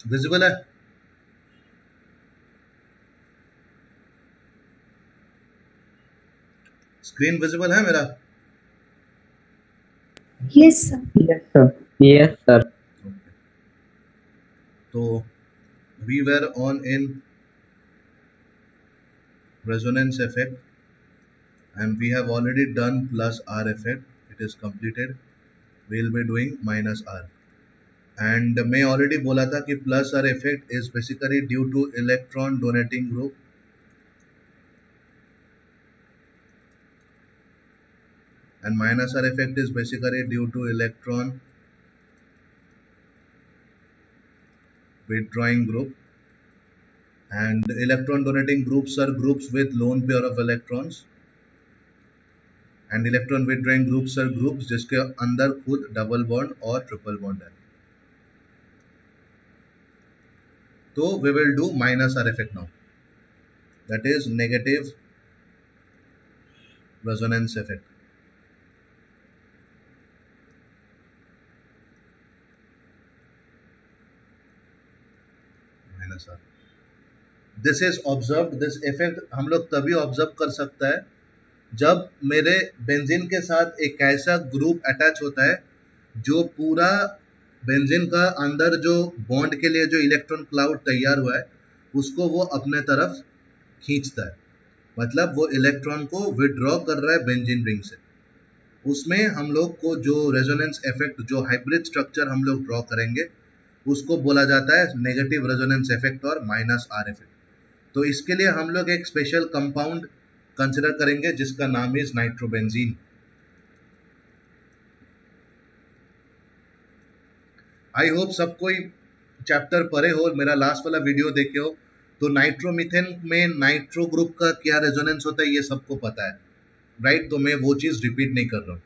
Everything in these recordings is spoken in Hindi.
विजिबल है? स्क्रीन विजिबल है मेरा? Yes, sir. Yes, sir. Yes, sir. Okay. तो we were on in resonance effect and we have already done plus R effect. It is completed. We will be doing minus R. And मैं already बोला था कि plus R effect is basically due to electron donating group. And minus R effect is basically due to electron withdrawing group. And electron donating groups are groups with lone pair of electrons. And electron withdrawing groups are groups जिसके अंदर खुद डबल बॉन्ड और ट्रिपल बॉन्ड है. तो we will do minus R effect now, that is negative resonance effect. Minus R, this is observed. This effect हम लोग तभी ऑब्जर्व कर सकता है जब मेरे बेंजीन के साथ एक ऐसा ग्रुप अटैच होता है जो पूरा बेंजीन का अंदर जो बॉन्ड के लिए जो इलेक्ट्रॉन क्लाउड तैयार हुआ है उसको वो अपने तरफ खींचता है. मतलब वो इलेक्ट्रॉन को विड्रॉ कर रहा है बेंजीन रिंग से. उसमें हम लोग को जो रेजोनेंस इफेक्ट, जो हाइब्रिड स्ट्रक्चर हम लोग ड्रॉ करेंगे उसको बोला जाता है नेगेटिव रेजोनेंस इफेक्ट और माइनस आर इफेक्ट. तो इसके लिए हम लोग एक स्पेशल कंपाउंड कंसिडर करेंगे जिसका नाम इज नाइट्रोबेंजीन. आई होप सब कोई चैप्टर पढ़े हो, मेरा लास्ट वाला वीडियो देखे हो. तो नाइट्रोमीथेन में नाइट्रो ग्रुप का क्या रेजोनेंस होता है ये सबको पता है, राइट? तो मैं वो चीज रिपीट नहीं कर रहा हूं.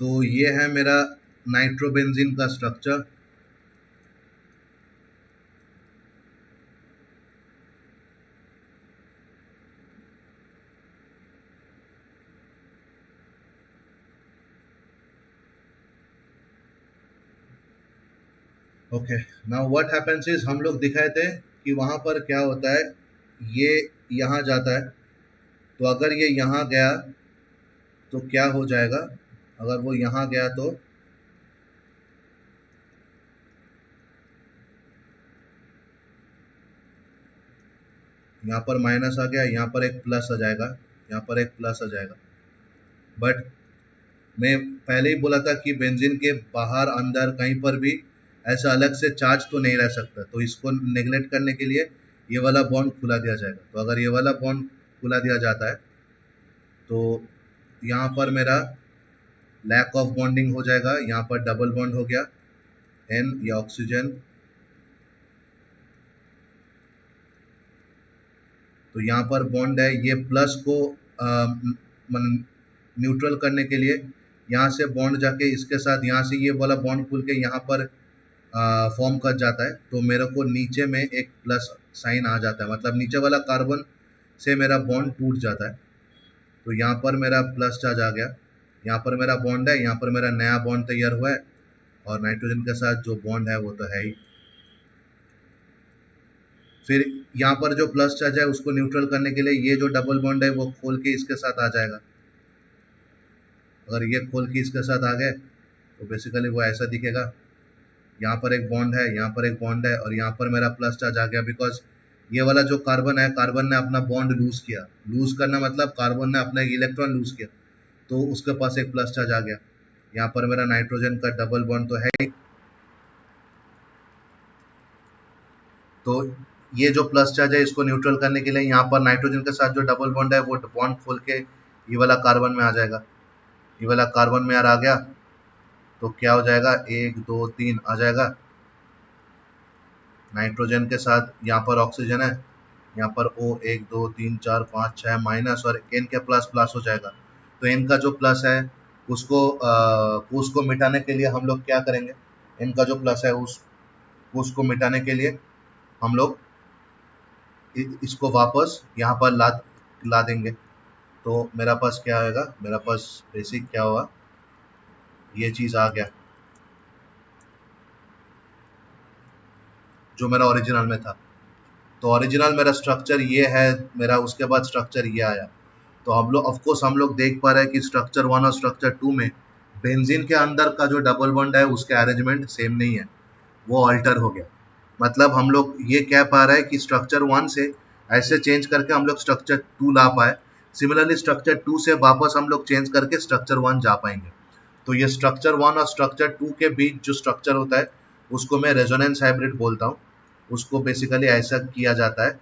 तो ये है मेरा नाइट्रोबेंजीन का structure. Okay, now what happens is, हम लोग दिखाए थे कि वहां पर क्या होता है, ये यहाँ जाता है. तो अगर ये यहाँ गया तो क्या हो जाएगा, अगर वो यहाँ गया तो यहाँ पर माइनस आ गया, यहाँ पर एक प्लस आ जाएगा, यहाँ पर एक प्लस आ जाएगा. बट मैं पहले ही बोला था कि बेंजीन के बाहर अंदर कहीं पर भी ऐसा अलग से चार्ज तो नहीं रह सकता. तो इसको नेग्लेक्ट करने के लिए ये वाला बॉन्ड खुला दिया जाएगा. तो अगर ये वाला बॉन्ड खुला दिया जाता है तो यहाँ पर मेरा लैक ऑफ बॉन्डिंग हो जाएगा, यहाँ पर डबल बॉन्ड हो गया. एन या ऑक्सीजन, तो यहाँ पर बॉन्ड है, ये प्लस को न्यूट्रल करने के लिए यहाँ से बॉन्ड जाके इसके साथ यहाँ से ये वाला बॉन्ड खुल के यहाँ पर फॉर्म कर जाता है. तो मेरे को नीचे में एक प्लस साइन आ जाता है, मतलब नीचे वाला कार्बन से मेरा बॉन्ड टूट जाता है. तो यहाँ पर मेरा प्लस चार्ज आ गया, यहाँ पर मेरा बॉन्ड है, यहाँ पर मेरा नया बॉन्ड तैयार हुआ है और नाइट्रोजन के साथ जो बॉन्ड है वो तो है ही. फिर यहाँ पर जो प्लस चार्ज है उसको न्यूट्रल करने के लिए ये जो डबल बॉन्ड है वो खोल के इसके साथ आ जाएगा. अगर ये खोल के इसके साथ आ गए तो बेसिकली वो ऐसा दिखेगा. यहाँ पर एक बॉन्ड है, यहाँ पर एक बॉन्ड है और यहाँ पर मेरा प्लस चार्ज आ गया, बिकॉज ये वाला जो कार्बन है, कार्बन ने अपना बॉन्ड लूज किया. लूज करना मतलब कार्बन ने अपना इलेक्ट्रॉन लूज किया, तो उसके पास एक प्लस चार्ज आ गया. यहाँ पर मेरा नाइट्रोजन का डबल बॉन्ड तो है ही. तो ये जो प्लस चार्ज है इसको न्यूट्रल करने के लिए यहाँ पर नाइट्रोजन के साथ जो डबल बॉन्ड है वो बॉन्ड खोल के ये वाला कार्बन में आ जाएगा. ये वाला कार्बन में यार आ गया तो क्या हो जाएगा, 1 2 3 आ जाएगा. नाइट्रोजन के साथ यहाँ पर ऑक्सीजन है, यहाँ पर O 1 2 3 4 5 6 माइनस और N के प्लस प्लस हो जाएगा. तो N का जो प्लस है उसको मिटाने के लिए हम लोग क्या करेंगे, N का जो प्लस है उसको मिटाने के लिए हम लोग इसको वापस यहाँ पर ला देंगे. तो मेरा पास क्या आएगा, मेरा पास बेसिक क्या होगा, ये चीज आ गया जो मेरा ओरिजिनल में था। तो ओरिजिनल मेरा स्ट्रक्चर ये है मेरा, उसके बाद स्ट्रक्चर ये आया। तो हम लोग ऑफकोर्स हम लोग देख पा रहे हैं कि स्ट्रक्चर 1 और स्ट्रक्चर 2 में बेंजीन के अंदर का जो डबल बॉन्ड है उसके अरेंजमेंट सेम नहीं है, वो अल्टर हो गया। मतलब हम लोग ये कह पा रहे हैं कि स्ट्रक्चर 1 से ऐसे चेंज करके हम लोग स्ट्रक्चर 2 ला पाए, सिमिलरली स्ट्रक्चर 2 से वापस हम लोग चेंज करके स्ट्रक्चर 1 जा पाएंगे। तो ये स्ट्रक्चर 1 और स्ट्रक्चर 2 के बीच जो स्ट्रक्चर होता है उसको मैं रेजोनेंस हाइब्रिड बोलता हूँ। उसको बेसिकली ऐसा किया जाता है,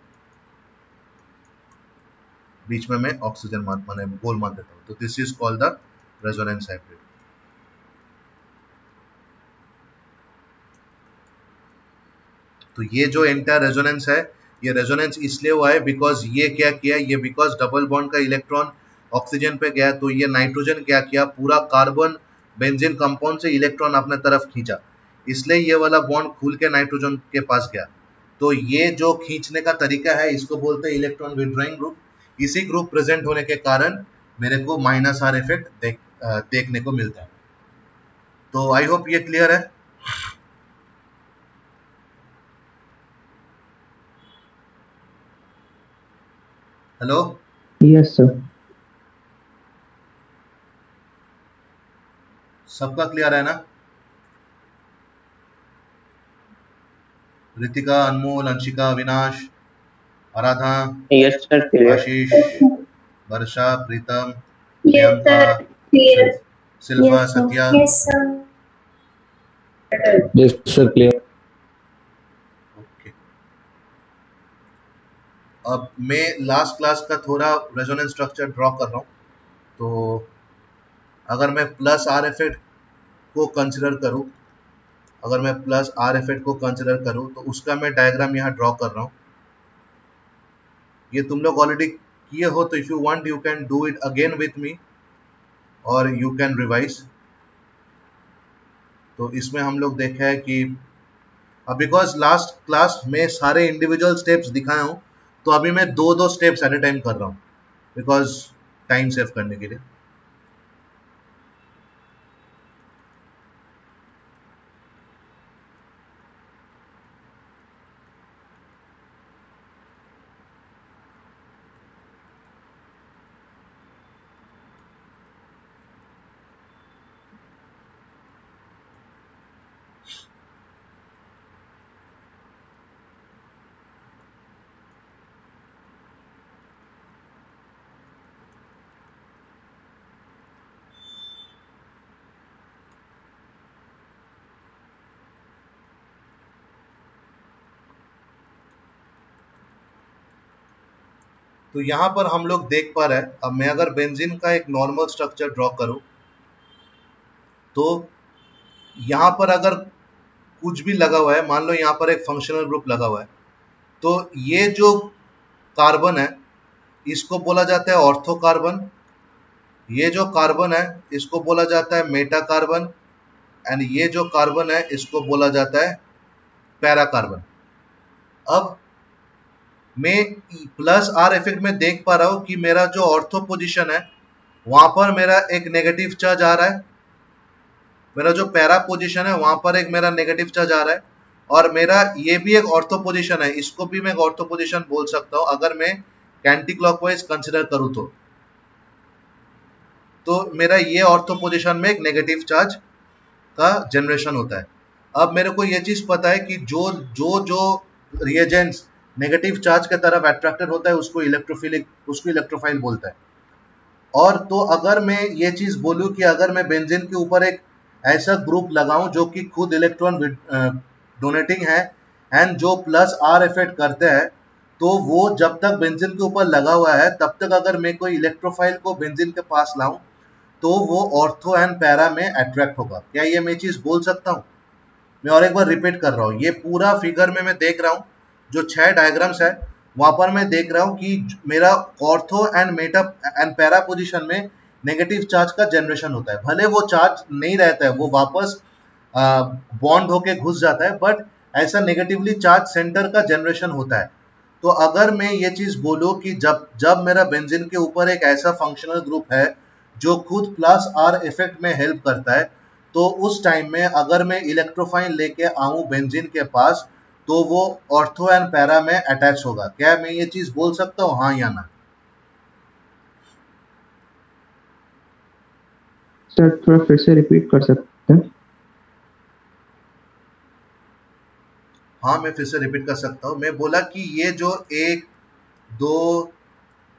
बीच में मैं ऑक्सीजन माने गोल मान देता हूँ। तो this is called the resonance hybrid. तो ये जो एंटायर रेजोनेंस है, ये रेजोनेंस इसलिए हुआ है बिकॉज ये क्या किया, ये बिकॉज डबल बॉन्ड का इलेक्ट्रॉन ऑक्सीजन पे गया तो ये नाइट्रोजन क्या किया, पूरा कार्बन बेंजीन कंपाउंड से इलेक्ट्रॉन अपने तरफ खींचा, इसलिए ये वाला बॉन्ड खुल के नाइट्रोजन के पास गया। तो ये जो खींचने का तरीका है इसको बोलते हैं इलेक्ट्रॉन विड्रॉइंग ग्रुप। इसी ग्रुप प्रेजेंट होने के कारण मेरे को माइनस आर इफेक्ट देखने को मिलता है। तो आई होप ये क्लियर है। Hello, Yes, sir. सबका क्लियर है ना? रितिका, अनमोल, अंशिका, अविनाश, आराधना, Yes, sir. Clear. आशीष, वर्षा, प्रीतम, Yes, Priyanka, sir. Clear. Shilpa, Yes, sir. Satya. Yes, sir. Yes, sir. Clear. Okay, अब मैं लास्ट क्लास का थोड़ा रेजोनेंस स्ट्रक्चर ड्रॉ कर रहा हूँ। तो अगर मैं प्लस आर इफेक्ट को कंसिडर करूँ, अगर मैं प्लस आर इफेक्ट को कंसिडर करूँ तो उसका मैं डायग्राम यहाँ ड्रॉ कर रहा हूँ। ये तुम लोग ऑलरेडी किए हो, तो if you want you can do it again with me और यू कैन रिवाइज। तो इसमें हम लोग देखे है कि बिकॉज लास्ट क्लास में सारे इंडिविजुअल स्टेप्स दिखाया हूँ, तो अभी मैं दो दो स्टेप्स एट ए टाइम कर रहा हूँ बिकॉज टाइम सेव करने के लिए। तो यहाँ पर हम लोग देख पा रहे हैं, अब मैं अगर बेंजीन का एक नॉर्मल स्ट्रक्चर ड्रॉ करूँ तो यहाँ पर अगर कुछ भी लगा हुआ है, मान लो यहाँ पर एक फंक्शनल ग्रुप लगा हुआ है, तो ये जो कार्बन है इसको बोला जाता है ऑर्थो कार्बन, ये जो कार्बन है इसको बोला जाता है मेटा कार्बन, एंड ये जो कार्बन है इसको बोला जाता है पैरा कार्बन। अब मैं प्लस आर इफेक्ट में देख पा रहा हूं कि मेरा जो ऑर्थो पोजीशन है वहां पर मेरा एक नेगेटिव चार्ज आ रहा है, मेरा जो पैरा पोजीशन है वहां पर एक मेरा नेगेटिव चार्ज आ रहा है, और मेरा ये भी एक ऑर्थो पोजीशन है, इसको भी मैं एक ऑर्थो पोजीशन बोल सकता हूं अगर मैं एंटी क्लॉकवाइज कंसिडर करूं तो मेरा ये ऑर्थो पोजीशन में एक नेगेटिव चार्ज का जनरेशन होता है। अब मेरे को ये चीज पता है कि जो जो जो रिएजेंट्स नेगेटिव चार्ज के तरफ अट्रैक्टेड होता है उसको इलेक्ट्रोफिलिक, उसको इलेक्ट्रोफाइल बोलता है। और तो अगर मैं ये चीज बोलूं कि अगर मैं बेंजीन के ऊपर एक ऐसा ग्रुप लगाऊं जो कि खुद इलेक्ट्रॉन डोनेटिंग है एंड जो प्लस आर इफेक्ट करते हैं, तो वो जब तक बेंजीन के ऊपर लगा हुआ है तब तक अगर मैं कोई इलेक्ट्रोफाइल को बेंजीन के पास लाऊं तो वो ऑर्थो एंड पैरा में अट्रैक्ट होगा। क्या ये मैं चीज बोल सकता हूँ? मैं और एक बार रिपीट कर रहा हूँ, ये पूरा फिगर में मैं देख रहा हूँ जो 6 डायग्राम्स है वहां पर मैं देख रहा हूँ कि मेरा ortho and Meta and para position में नेगेटिव चार्ज का जनरेशन होता है। भले वो चार्ज नहीं रहता है, वो वापस बॉन्ड होके घुस जाता है, बट ऐसा नेगेटिवली चार्ज सेंटर का जनरेशन होता है। तो अगर मैं ये चीज बोलूं कि जब जब मेरा बेंजीन के ऊपर एक ऐसा फंक्शनल ग्रुप है जो खुद प्लस आर इफेक्ट में हेल्प करता है, तो उस टाइम में अगर मैं इलेक्ट्रोफाइल लेके आऊं बेंजीन के पास, तो वो ऑर्थो एंड पैरा में अटैच होगा। क्या मैं ये चीज बोल सकता हूँ, हाँ या ना? सर थोड़ा फिर से रिपीट कर सकते हैं? हाँ, मैं फिर से रिपीट कर सकता हूँ। मैं बोला कि ये जो 1 2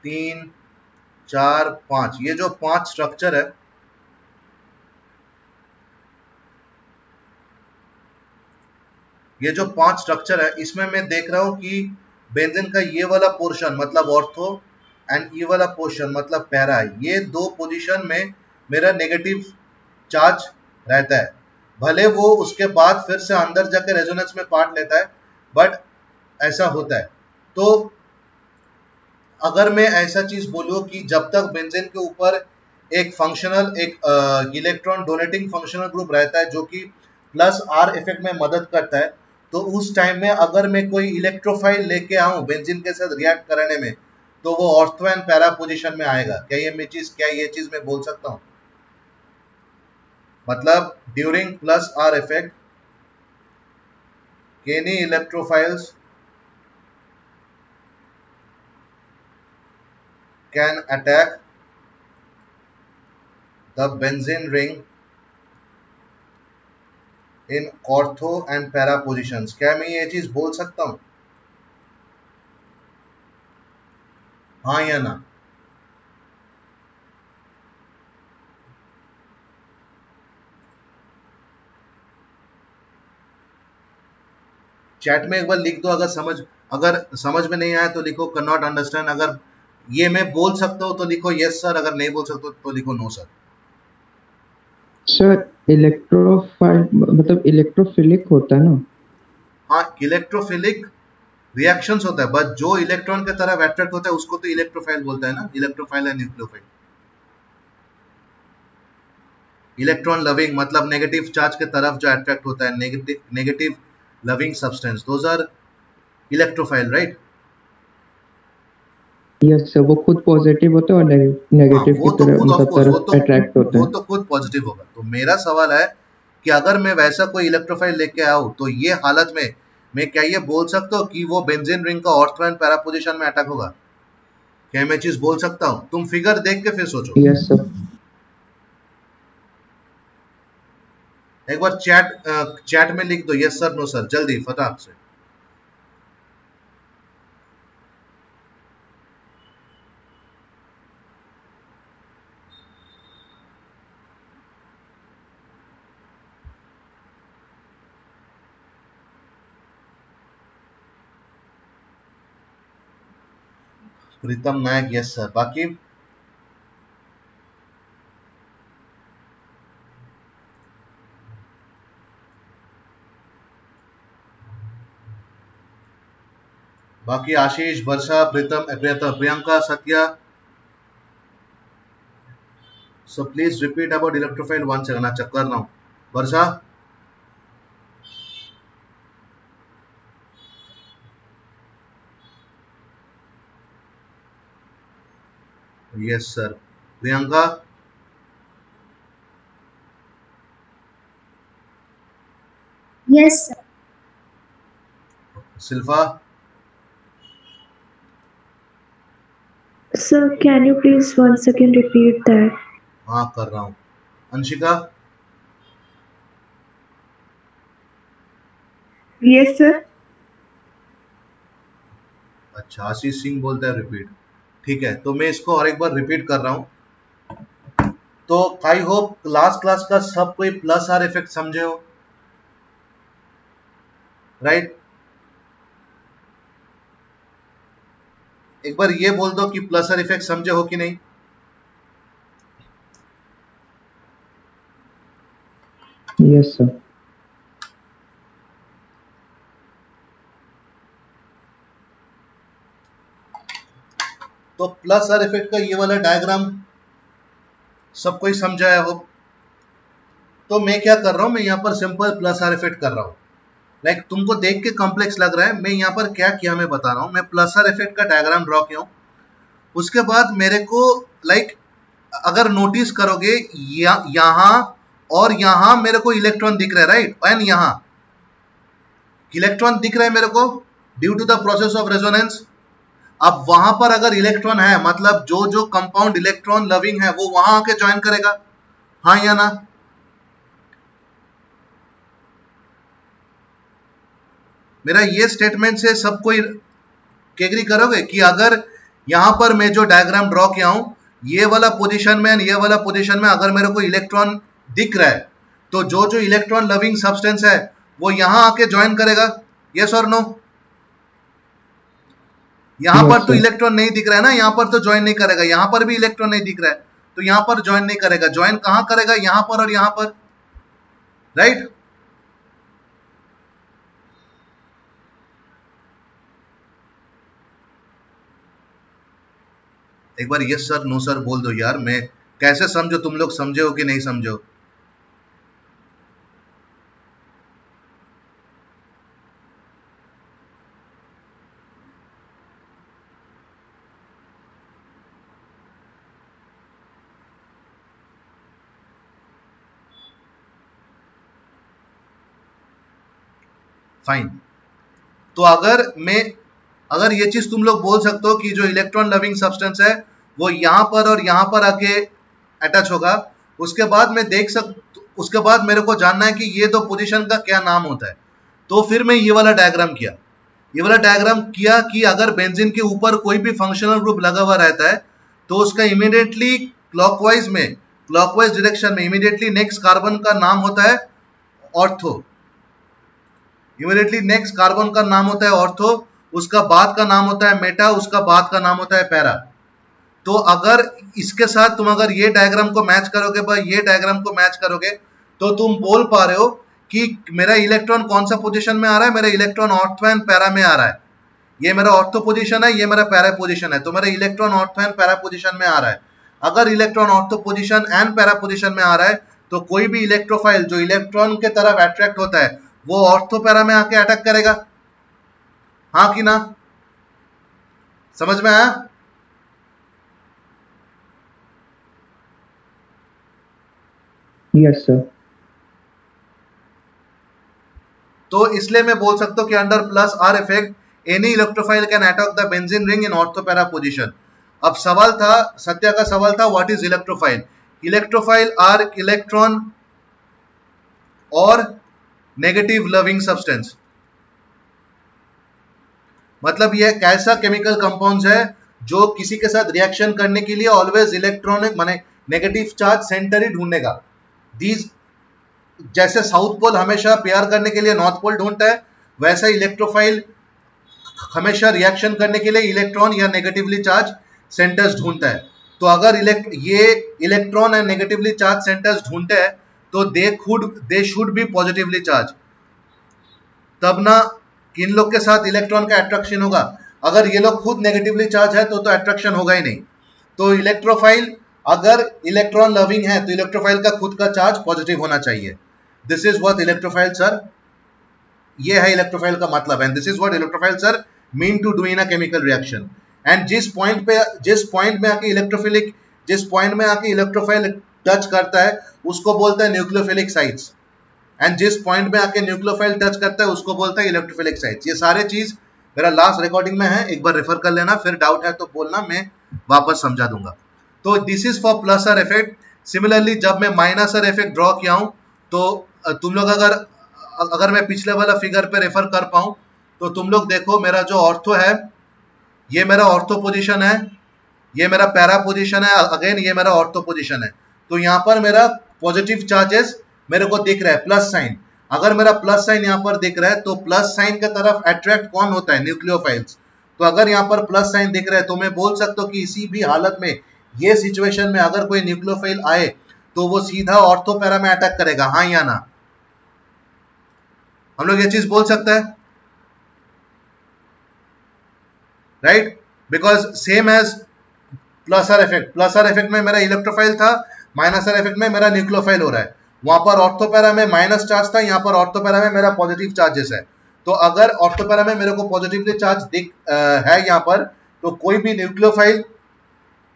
3 4 5, ये जो 5 स्ट्रक्चर है, ये जो 5 स्ट्रक्चर है, इसमें मैं देख रहा हूं कि बेंजीन का ये वाला पोर्शन मतलब ऑर्थो एंड ये वाला पोर्शन मतलब पैरा है, ये दो पोजीशन में मेरा नेगेटिव चार्ज रहता है। भले वो उसके बाद फिर से अंदर जाकर रेजोनेंस में पार्ट लेता है, बट ऐसा होता है। तो अगर मैं ऐसा चीज बोलूं कि जब तक बेंजीन के ऊपर एक फंक्शनल, एक इलेक्ट्रॉन डोनेटिंग फंक्शनल ग्रुप रहता है जो कि प्लस आर इफेक्ट में मदद करता है, तो उस टाइम में अगर मैं कोई इलेक्ट्रोफाइल लेके आऊं बेंजीन के साथ रिएक्ट करने में, तो वो ऑर्थो एंड पैरा पोजीशन में आएगा। क्या ये चीज मैं बोल सकता हूं? मतलब during plus R effect any electrophiles can attack the benzene ring in ortho and para positions। क्या मैं ये चीज बोल सकता हूं, हाँ या ना? चैट में एक बार लिख दो, अगर समझ में नहीं आया तो लिखो कैन नॉट अंडरस्टैंड। अगर ये मैं बोल सकता हूं तो लिखो यस सर, अगर नहीं बोल सकते तो लिखो नो सर। सर इलेक्ट्रोफाइल मतलब इलेक्ट्रोफिलिक होता है ना? हाँ, इलेक्ट्रोफिलिक रिएक्शंस होता है, बट जो इलेक्ट्रॉन के तरफ अट्रैक्ट होता है उसको तो इलेक्ट्रोफाइल बोलता है ना। Electrophile and nucleophile. Electron loving मतलब नेगेटिव चार्ज के तरफ जो अट्रैक्ट होता है, negative loving substance, those are electrophile, right? Yes sir, वो खुद पॉजिटिव होते हैं और हाँ, नेगेटिव की वो तो तरफ खुद, ऑफ मतलब कोर्स तरफ अट्रैक्ट होते वो हैं। तो खुद पॉजिटिव होगा। तो मेरा सवाल है कि अगर मैं वैसा कोई इलेक्ट्रोफाइल लेके आऊं, तो ये हालत में मैं क्या ये बोल सकता हूँ कि वो बेंजीन रिंग का ऑर्थो एंड पैरा पोजीशन में अटैक होगा? क्या मैं चीज बोल सकता हूँ? तुम फिगर देख के फिर सोचो। Yes sir. एक बार चैट में लिख दो यस सर नो सर, जल्दी फटाक से। प्रीतम नायक यस सर, बाकी Ashish, Varsha, Pritam, Priyanka, Satya. So please repeat about electrophile one second. अच्छा कर रहा हूँ। Varsha, yes sir. Priyanka, Yes, sir. Shilpa, Sir, can you please once again repeat that? हाँ कर रहा हूँ। Anshika, Yes, sir. अच्छा आशीष सिंह बोलता है रिपीट। ठीक है, तो मैं इसको और एक बार रिपीट कर रहा हूँ। तो आई होप लास्ट क्लास का सब कोई प्लस आर इफेक्ट समझे हो, राइट? एक बार ये बोल दो कि प्लस आर इफेक्ट समझे हो कि नहीं। Yes sir. तो प्लस आर इफेक्ट का ये वाला डायग्राम सब कोई समझाया हो। तो मैं क्या कर रहा हूं, मैं यहाँ पर सिंपल प्लस आर इफेक्ट कर रहा हूँ। लाइक तुमको देख के कॉम्प्लेक्स लग रहा है, मैं यहाँ पर क्या किया मैं बता रहा हूँ। मैं प्लस आर इफेक्ट का डायग्राम ड्रॉ किया हूँ। उसके बाद मेरे को लाइक अगर नोटिस करोगे यहाँ और यहां मेरे को इलेक्ट्रॉन दिख रहा है, राइट, एंड यहां इलेक्ट्रॉन दिख रहा है मेरे को due to the process of resonance. अब वहां पर अगर इलेक्ट्रॉन है, मतलब जो जो कंपाउंड इलेक्ट्रॉन लविंग है वो वहां आके ज्वाइन करेगा, हाँ या ना? मेरा ये स्टेटमेंट से सब कोई एग्री करोगे कि अगर यहां पर मैं जो डायग्राम ड्रॉ किया हूं, ये वाला पोजीशन में और ये वाला पोजीशन में अगर मेरे को इलेक्ट्रॉन दिख रहा है, तो जो जो इलेक्ट्रॉन लविंग सब्सटेंस है वो यहां आके ज्वाइन करेगा, यस और नो? यहां पर तो इलेक्ट्रॉन नहीं दिख रहा है ना, यहां पर तो ज्वाइन नहीं करेगा, यहां पर भी इलेक्ट्रॉन नहीं दिख रहा है तो यहां पर ज्वाइन नहीं करेगा। ज्वाइन कहां करेगा? यहां पर और यहां पर, राइट? एक बार यस सर नो सर बोल दो यार, मैं कैसे समझो, तुम लोग समझे हो कि नहीं समझो? फाइन। तो अगर ये चीज तुम लोग बोल सकते हो कि जो इलेक्ट्रॉन लविंग सब्सटेंस है वो यहां पर और यहां पर आके अटैच होगा, उसके बाद उसके बाद मेरे को जानना है कि ये दो पोजीशन का क्या नाम होता है। तो फिर मैं ये वाला डायग्राम किया कि अगर बेंजीन के ऊपर कोई भी फंक्शनल ग्रुप लगा हुआ रहता है तो उसका इमीडिएटली क्लॉकवाइज डायरेक्शन में इमीडिएटली नेक्स्ट कार्बन का नाम होता है ऑर्थो। इमीडिएटली नेक्स्ट कार्बन का नाम होता है ऑर्थो, उसका बाद का नाम होता है मेटा, उसका बाद का नाम होता है पैरा। तो अगर इसके साथ तुम अगर ये डायग्राम को मैच करोगे तो तुम बोल पा रहे हो कि मेरा इलेक्ट्रॉन कौन सा पोजीशन में आ रहा है, मेरा इलेक्ट्रॉन ऑर्थो एंड पैरा में आ रहा है। ये मेरा ऑर्थो पोजीशन है, ये मेरा पैरा पोजीशन है, तो मेरा electron ortho and para position में आ रहा है। अगर electron ortho position and para position में आ रहा है तो कोई भी इलेक्ट्रोफाइल जो इलेक्ट्रॉन के तरफ अट्रैक्ट होता है वो ऑर्थो पैरा में आके अटैक करेगा, हाँ कि ना? समझ में आया? Yes sir. तो इसलिए मैं बोल सकता हूं कि under plus R effect any electrophile can attack the benzene ring in ortho para position. अब सत्या का सवाल था what is electrophile? Electrophile are electron और नेगेटिव लविंग सब्सटेंस। मतलब यह कैसा केमिकल कंपाउंड्स है जो किसी के साथ रिएक्शन करने के लिए ऑलवेज इलेक्ट्रॉनिक माने नेगेटिव चार्ज सेंटर ही ढूंढेगा। दीज जैसे साउथ पोल हमेशा पेयर करने के लिए नॉर्थ पोल ढूंढता है, वैसा इलेक्ट्रोफाइल हमेशा रिएक्शन करने के लिए इलेक्ट्रॉन या नेगेटिवली चार्ज सेंटर्स ढूंढता है। तो अगर ये electron and negatively charge centres ढूंढते हैं तो they should be positively charge, तब ना इन लोग के साथ इलेक्ट्रॉन का अट्रैक्शन होगा। अगर ये लोग खुद नेगेटिवली चार्ज है तो अट्रैक्शन होगा ही नहीं। तो इलेक्ट्रोफाइल अगर इलेक्ट्रॉन लविंग है तो इलेक्ट्रोफाइल का खुद का चार्ज पॉजिटिव होना चाहिए। This is what electrophile sir, ये है इलेक्ट्रोफाइल का मतलब, and this is what electrophile sir mean to do in a chemical reaction. And जिस पॉइंट में आके इलेक्ट्रोफाइल टच करता है उसको बोलता है न्यूक्लियोफिलिक साइट्स, एंड जिस पॉइंट में आके न्यूक्लियोफाइल टच करता है उसको बोलता है इलेक्ट्रोफिलिक साइट्स। ये सारे चीज मेरा लास्ट रिकॉर्डिंग में है, एक बार रेफर कर लेना, फिर डाउट है तो बोलना, मैं वापस समझा दूंगा। तो this is for plus R effect. Similarly जब मैं माइनस आर इफेक्ट ड्रॉ किया हूं तो तुम लोग अगर मैं पिछले वाला फिगर पे रेफर कर पाऊं तो तुम लोग देखो, मेरा जो ऑर्थो है ये मेरा ऑर्थो पोजीशन है, ये मेरा पैरा पोजीशन है, अगेन ये मेरा ऑर्थो पोजीशन है। तो यहाँ पर मेरा पॉजिटिव चार्जेस मेरे को दिख रहा है प्लस साइन। अगर मेरा प्लस साइन यहाँ पर दिख रहा है तो प्लस साइन की तरफ अट्रैक्ट कौन होता है? न्यूक्लियोफाइल्स। तो अगर यहाँ पर प्लस साइन दिख रहा है तो मैं बोल सकता हूँ कि इसी भी हालत में, ये सिचुएशन में अगर कोई न्यूक्लियोफाइल आए तो वो सीधा ऑर्थो पैरा में अटैक करेगा, हाँ या ना? हम लोग ये चीज बोल सकते हैं, right? Because same as plus R effect में मेरा इलेक्ट्रोफाइल था, माइनस आर इफेक्ट में मेरा न्यूक्लियोफाइल हो रहा है। वहां पर ऑर्थोपैरा में माइनस चार्ज था, यहाँ पर ऑर्थोपैरा में मेरा पॉजिटिव चार्जेस है। तो अगर ऑर्थोपैरा में मेरे को पॉजिटिवली चार्ज है यहाँ पर, तो कोई भी न्यूक्लियोफाइल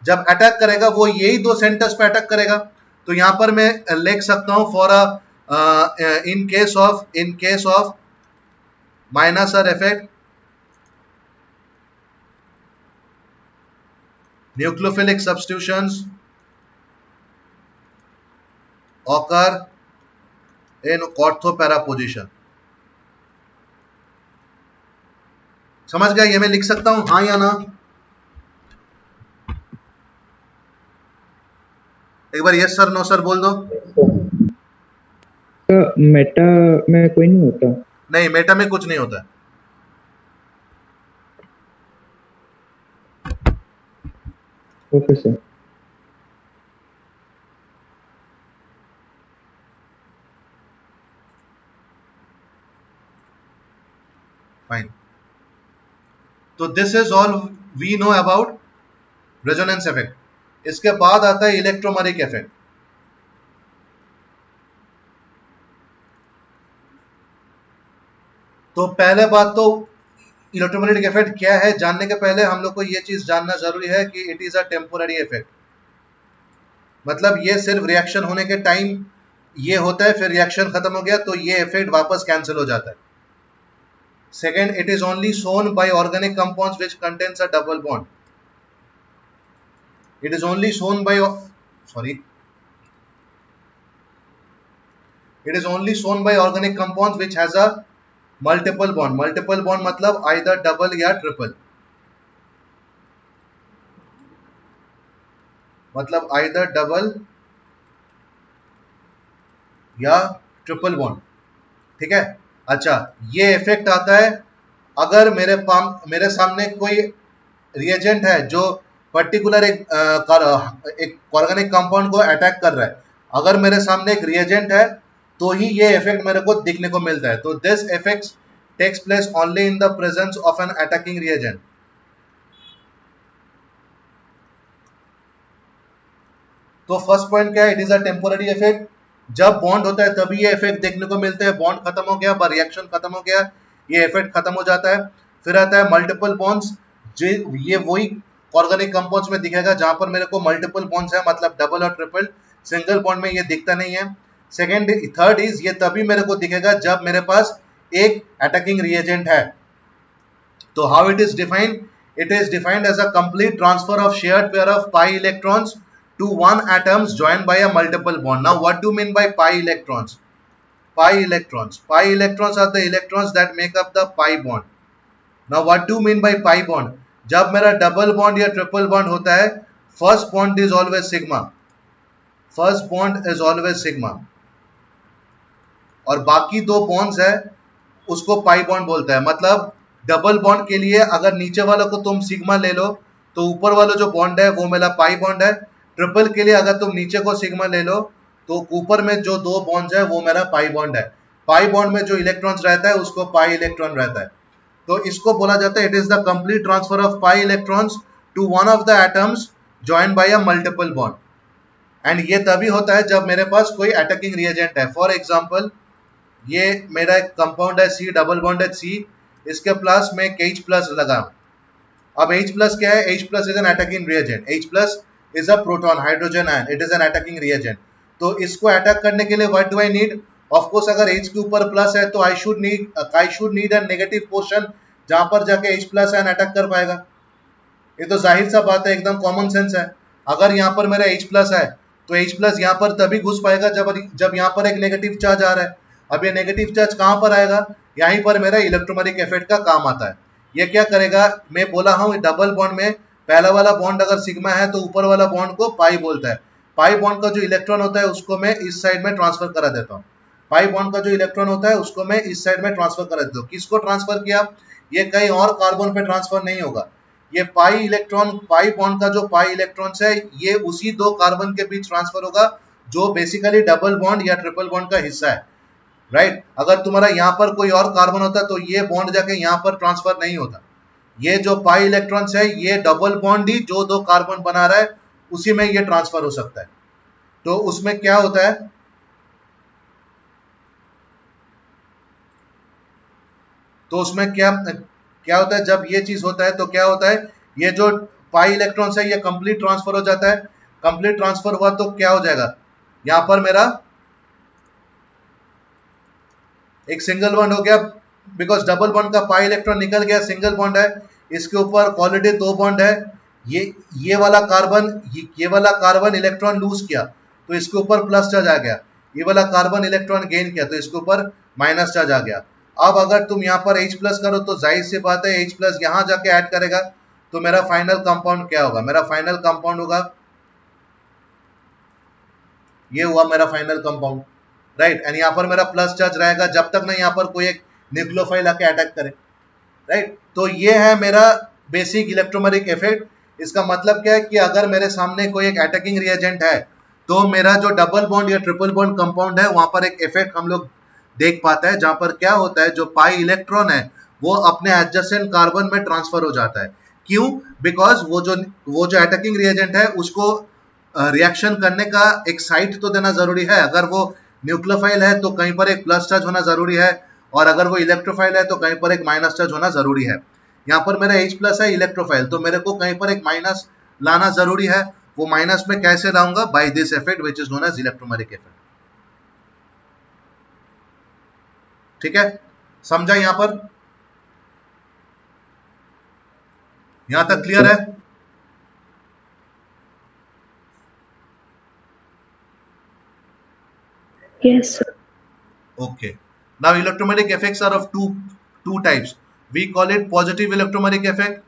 जब अटैक करेगा वो यही दो सेंटर्स पे अटैक करेगा। तो यहां पर मैं लिख सकता हूं for in case of minus effect nucleophilic substitutions occur in orthopara position. समझ गया? ये मैं लिख सकता हूं, हाँ या ना? एक बार यस सर नो सर बोल दो। तो मेटा में कोई नहीं होता? नहीं, मेटा में कुछ नहीं होता है। Okay sir. फाइन। तो this is all we know about resonance effect. इसके बाद आता है इलेक्ट्रोमैग्नेटिक इफेक्ट। तो पहले बात तो इलेक्ट्रोमैग्नेटिक इफेक्ट क्या है जानने के पहले हम लोग को यह चीज जानना जरूरी है कि it is a temporary effect. मतलब ये सिर्फ रिएक्शन होने के टाइम ये होता है, फिर रिएक्शन खत्म हो गया तो ये इफेक्ट वापस कैंसिल हो जाता है। Second, it is only shown by organic compounds which contains a double bond. It is only shown by it is only shown by organic compounds which has a multiple bond. Multiple bond मतलब either double या triple, मतलब either double या ट्रिपल बॉन्ड। ठीक है, अच्छा ये इफेक्ट आता है अगर मेरे सामने कोई रिएजेंट है जो पर्टिकुलर एक ऑर्गेनिक कंपाउंड को अटैक कर रहा है। अगर मेरे सामने एक रिएजेंट है तो ही ये इफेक्ट मेरे को दिखने को मिलता है। तो this effect takes place only in the presence of an attacking reagent. तो फर्स्ट पॉइंट क्या है? It is a temporary effect. जब बॉन्ड होता है तभी ये इफेक्ट देखने को मिलते हैं। बॉन्ड खत्म हो गया, रिएक्शन खत्म हो गया, ये इफेक्ट खत्म हो जाता है। फिर आता है मल्टीपल बॉन्ड्स। ये वही ऑर्गेनिक कंपाउंड्स में दिखेगा जहां पर मेरे को मल्टीपल बॉन्ड्स है, मतलब डबल और ट्रिपल। सिंगल बॉन्ड में ये दिखता नहीं है। सेकेंड, थर्ड इज ये तभी मेरे को दिखेगा जब मेरे पास एक अटैकिंग रिएजेंट है। तो how it is defined? It is defined as a complete transfer of shared pair of pi electrons to one atoms joined by a multiple bond. Now what do you mean by pi electrons? Pi electrons are the electrons that make up the pi bond. Now what do you mean by pi bond? जब मेरा डबल बॉन्ड या ट्रिपल बॉन्ड होता है, first bond is always sigma, first bond is always sigma, और बाकी दो बॉन्ड्स है उसको पाई बॉन्ड बोलता है। मतलब डबल बॉन्ड के लिए अगर नीचे वालों को तुम सिग्मा ले लो तो ऊपर वाला जो बॉन्ड है वो मेरा पाई बॉन्ड है। ट्रिपल के लिए अगर तुम नीचे को सिग्मा ले लो तो ऊपर में जो दो बॉन्ड्स है वो मेरा पाई बॉन्ड है। पाई बॉन्ड में जो इलेक्ट्रॉन्स रहता है उसको पाई इलेक्ट्रॉन रहता है। तो इसको बोला जाता है it is the complete transfer of pi electrons to one of the atoms joined by a multiple bond. And ये तभी होता है जब मेरे पास कोई अटैकिंग रिएजेंट है। फॉर एग्जाम्पल ये मेरा एक कंपाउंड है सी, डबल बॉन्ड है सी, इसके प्लस में एक H प्लस लगा। अब H प्लस क्या है? H plus is an attacking reagent. H plus is a proton, hydrogen ion, it is an attacking reagent। तो इसको अटैक करने के लिए what do I need? Of course अगर H के ऊपर प्लस है तो I should need a negative portion जहां पर जाके H प्लस आयन अटैक कर पाएगा। ये तो जाहिर सा बात है, एकदम कॉमन सेंस है। अगर यहाँ पर मेरा H प्लस है तो H प्लस यहाँ पर तभी घुस पाएगा जब यहाँ पर एक नेगेटिव चार्ज आ रहा है। अब ये नेगेटिव चार्ज कहाँ पर आएगा? यहीं पर मेरा इलेक्ट्रोमैग्नेटिक इफेक्ट का काम आता है। ये क्या करेगा? मैं बोला हूँ डबल बॉन्ड में पहला वाला बॉन्ड अगर सिग्मा है तो ऊपर वाला बॉन्ड को पाई बोलता है। पाई बॉन्ड का जो इलेक्ट्रॉन होता है उसको मैं इस साइड में ट्रांसफर करा देता हूँ। पाई बॉन्ड का जो इलेक्ट्रॉन होता है उसको मैं इस साइड में ट्रांसफर करा देता हूँ। किसको ट्रांसफर किया? ये कहीं और कार्बन पे ट्रांसफर नहीं होगा। ये पाई इलेक्ट्रॉन, पाई बॉन्ड का जो पाई इलेक्ट्रॉन्स है ये उसी दो कार्बन के बीच ट्रांसफर होगा जो बेसिकली डबल बॉन्ड या ट्रिपल बॉन्ड का हिस्सा है। राइट? अगर तुम्हारा यहाँ पर कोई और कार्बन होता तो ये बॉन्ड जाके यहाँ पर ट्रांसफर नहीं होता। ये जो पाई इलेक्ट्रॉन्स है ये डबल बॉन्ड ही जो दो कार्बन बना रहा है उसी में ये ट्रांसफर हो सकता है। तो उसमें क्या होता है? तो उसमें क्या होता है जब ये चीज होता है? तो क्या होता है, ये जो पाई इलेक्ट्रॉन्स है ये कंप्लीट ट्रांसफर हो जाता है। कंप्लीट ट्रांसफर हुआ तो क्या हो जाएगा? यहां पर मेरा एक सिंगल बॉन्ड हो गया, बिकॉज डबल बॉन्ड का पाई इलेक्ट्रॉन निकल गया, सिंगल बॉन्ड है, इसके ऊपर ऑलरेडी दो बॉन्ड है, ये वाला कार्बन ये वाला कार्बन इलेक्ट्रॉन लूज किया तो इसके ऊपर प्लस चार्ज आ गया, ये वाला कार्बन इलेक्ट्रॉन गेन किया तो इसके ऊपर माइनस चार्ज आ गया। अब अगर तुम यहाँ पर H प्लस करो तो जाहिर सी बात है H प्लस यहाँ जाके ऐड करेगा, तो मेरा फाइनल कंपाउंड क्या होगा? मेरा फाइनल कंपाउंड होगा, ये हुआ मेरा फाइनल कंपाउंड, राइट। एंड यहाँ पर मेरा प्लस चार्ज रहेगा जब तक ना यहाँ पर कोई एक न्यूक्लियोफाइल आके अटैक करे, राइट। तो ये है मेरा बेसिक इलेक्ट्रोमेरिक इफेक्ट। इसका मतलब क्या है कि अगर मेरे सामने कोई एक अटैकिंग रिएजेंट है तो मेरा जो डबल बॉन्ड या ट्रिपल बॉन्ड कंपाउंड है वहां पर एक इफेक्ट हम लोग देख पाते हैं, जहां पर क्या होता है, जो पाई इलेक्ट्रॉन है वो अपने एडजेसेंट कार्बन में ट्रांसफर हो जाता है। क्यों? बिकॉज वो जो अटैकिंग रिएजेंट है उसको रिएक्शन करने का एक साइट तो देना जरूरी है। अगर वो न्यूक्लियोफाइल है तो कहीं पर एक प्लस चार्ज होना जरूरी है, और अगर वो इलेक्ट्रोफाइल है तो कहीं पर एक माइनस चार्ज होना जरूरी है। यहाँ पर मेरा H प्लस है इलेक्ट्रोफाइल, तो मेरे को कहीं पर एक माइनस लाना जरूरी है। वो माइनस में कैसे लाऊंगा? By this effect which is known as electromeric effect. ठीक है, समझा? यहाँ पर यहां तक क्लियर है? Yes, sir. Okay. Now electromagnetic effects are of two types. We call it positive electromagnetic effect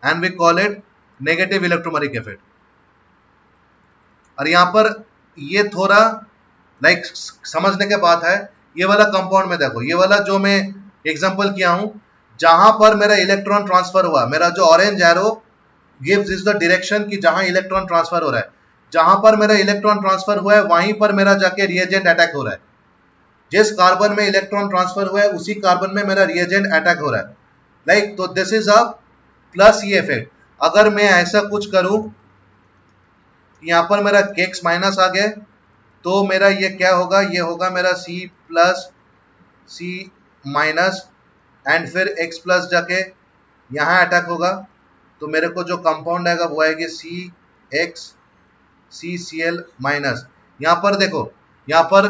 and we call it negative electromagnetic effect. और यहाँ पर ये थोड़ा लाइक समझने के बात है। ये वाला कंपाउंड में देखो, ये वाला जो मैं एग्जांपल किया हूं, जहां पर मेरा इलेक्ट्रॉन ट्रांसफर हुआ, मेरा जो orange arrow gives is the direction कि जहां इलेक्ट्रॉन ट्रांसफर हो रहा है, जहां पर मेरा इलेक्ट्रॉन ट्रांसफर हुआ है वहीं पर मेरा जाके रिएजेंट अटैक हो रहा है। जिस कार्बन में इलेक्ट्रॉन ट्रांसफर हुआ है उसी कार्बन में मेरा रिएजेंट अटैक हो रहा है, लाइक तो दिस इज अ प्लस ये इफेक्ट। अगर मैं ऐसा कुछ करूं, यहां पर मेरा केक्स माइनस आ गए, तो मेरा ये क्या होगा? ये होगा मेरा C plus C minus, and फिर X प्लस जाके यहाँ अटैक होगा, तो मेरे को जो कंपाउंड आएगा वो आएगी CXCCl माइनस। यहाँ पर देखो, यहाँ पर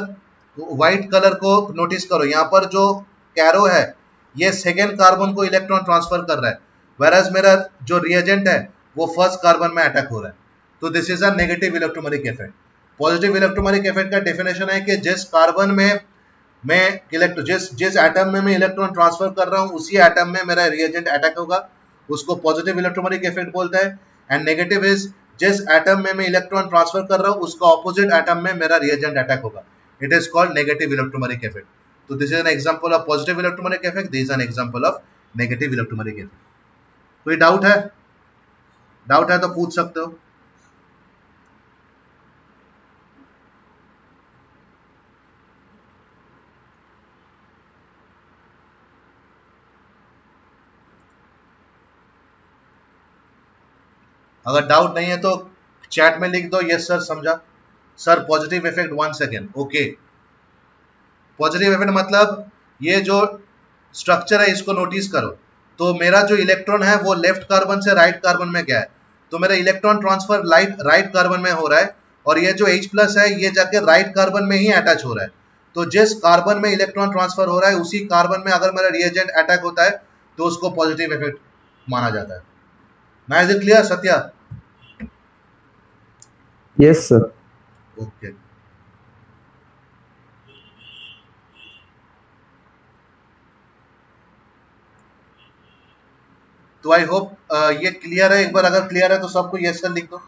व्हाइट कलर को नोटिस करो, यहाँ पर जो कैरो है ये सेकेंड कार्बन को इलेक्ट्रॉन ट्रांसफर कर रहा है, वेरएज मेरा जो रिएजेंट है वो फर्स्ट कार्बन में अटैक हो रहा है। तो this is a negative electromeric effect. Positive electromeric effect का डेफिनेशन है कि जिस कार्बन में मैं जिस एटम में मैं इलेक्ट्रॉन ट्रांसफर कर रहा हूं उसी एटम में मेरा रिएजेंट अटैक होगा, उसको पॉजिटिव इलेक्ट्रोमेरिक इफेक्ट बोलते हैं। एंड नेगेटिव इज जिस एटम में मैं इलेक्ट्रॉन ट्रांसफर कर रहा हूं उसका ऑपोजिट एटम में मेरा रिएजेंट अटैक होगा, it is called negative electromeric effect. तो this is an example of positive electromeric effect, this is an example of negative electromeric effect. कोई डाउट है? डाउट है तो पूछ सकते हो। अगर डाउट नहीं है तो चैट में लिख दो यस सर समझा, sir positive effect 1 second. Okay, positive effect मतलब ये जो स्ट्रक्चर है इसको नोटिस करो। तो मेरा जो इलेक्ट्रॉन है वो लेफ्ट कार्बन से राइट कार्बन में गया है, तो मेरा इलेक्ट्रॉन ट्रांसफर राइट कार्बन में हो रहा है, और ये जो H प्लस है ये जाके राइट कार्बन में ही अटैच हो रहा है। तो जिस कार्बन में इलेक्ट्रॉन ट्रांसफर हो रहा है उसी कार्बन में अगर मेरा रिएजेंट अटैक होता है तो उसको पॉजिटिव इफेक्ट माना जाता है। ना is it clear Satya? Yes, sir. Okay, तो आई होप ये क्लियर है। एक बार अगर क्लियर है तो सबको यस सर लिख दो।